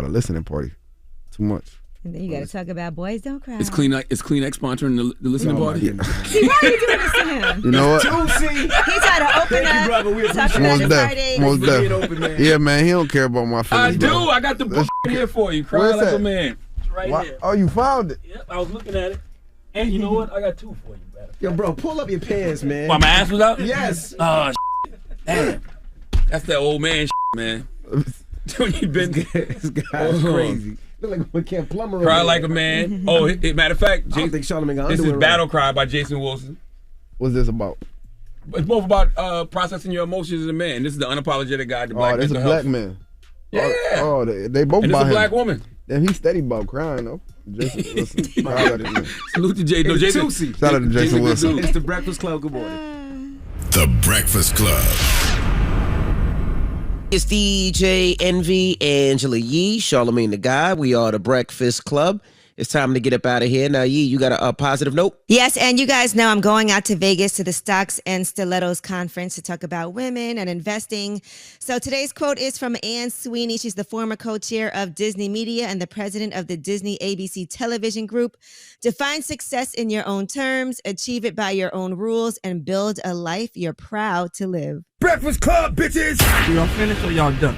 listening party. Too much.
And then you got to talk about Boys Don't Cry.
Is Kleenex sponsoring the listening party?
See, why are you doing this to him?
You know what?
He tried to open up. Talk about the Friday.
Most deaf. Yeah, man, he don't care about my feelings.
I do. I got the book here for you. Cry
Where's
like
that?
a man. It's right here.
Oh, you found it?
Yep, I was looking at it. And you know what? I got 2 for you, brother.
Yo, bro, pull up your pants, man.
Why, my ass was out?
Yes.
Oh, damn. That's that old man, man. You been
This guy's crazy. Look like a camp plumber.
Cry like a man. Oh, matter of fact,
I don't think Charlamagne got
this is
underwear
Battle
on.
Cry by Jason Wilson.
What's this about?
It's both about processing your emotions as a man. This is the unapologetic guide to black
this is
mental
a black
health.
man.
Yeah.
Oh, they both
And
by
it's a
him.
black woman.
Damn, he's steady about crying though. Jason Wilson.
Salute to Jay. No,
It's
Jason.
Toosi.
Shout out to Jason Wilson.
It's the Breakfast Club. Good morning.
The Breakfast Club.
It's DJ Envy, Angela Yee, Charlamagne the Guy. We are the Breakfast Club. It's time to get up out of here. Now, Yee, you got a positive note?
Yes, and you guys know I'm going out to Vegas to the Stocks and Stilettos conference to talk about women and investing. So today's quote is from Ann Sweeney. She's the former co-chair of Disney Media and the president of the Disney ABC Television Group. Define success in your own terms, achieve it by your own rules, and build a life you're proud to live.
Breakfast Club, bitches! Y'all finished or y'all done?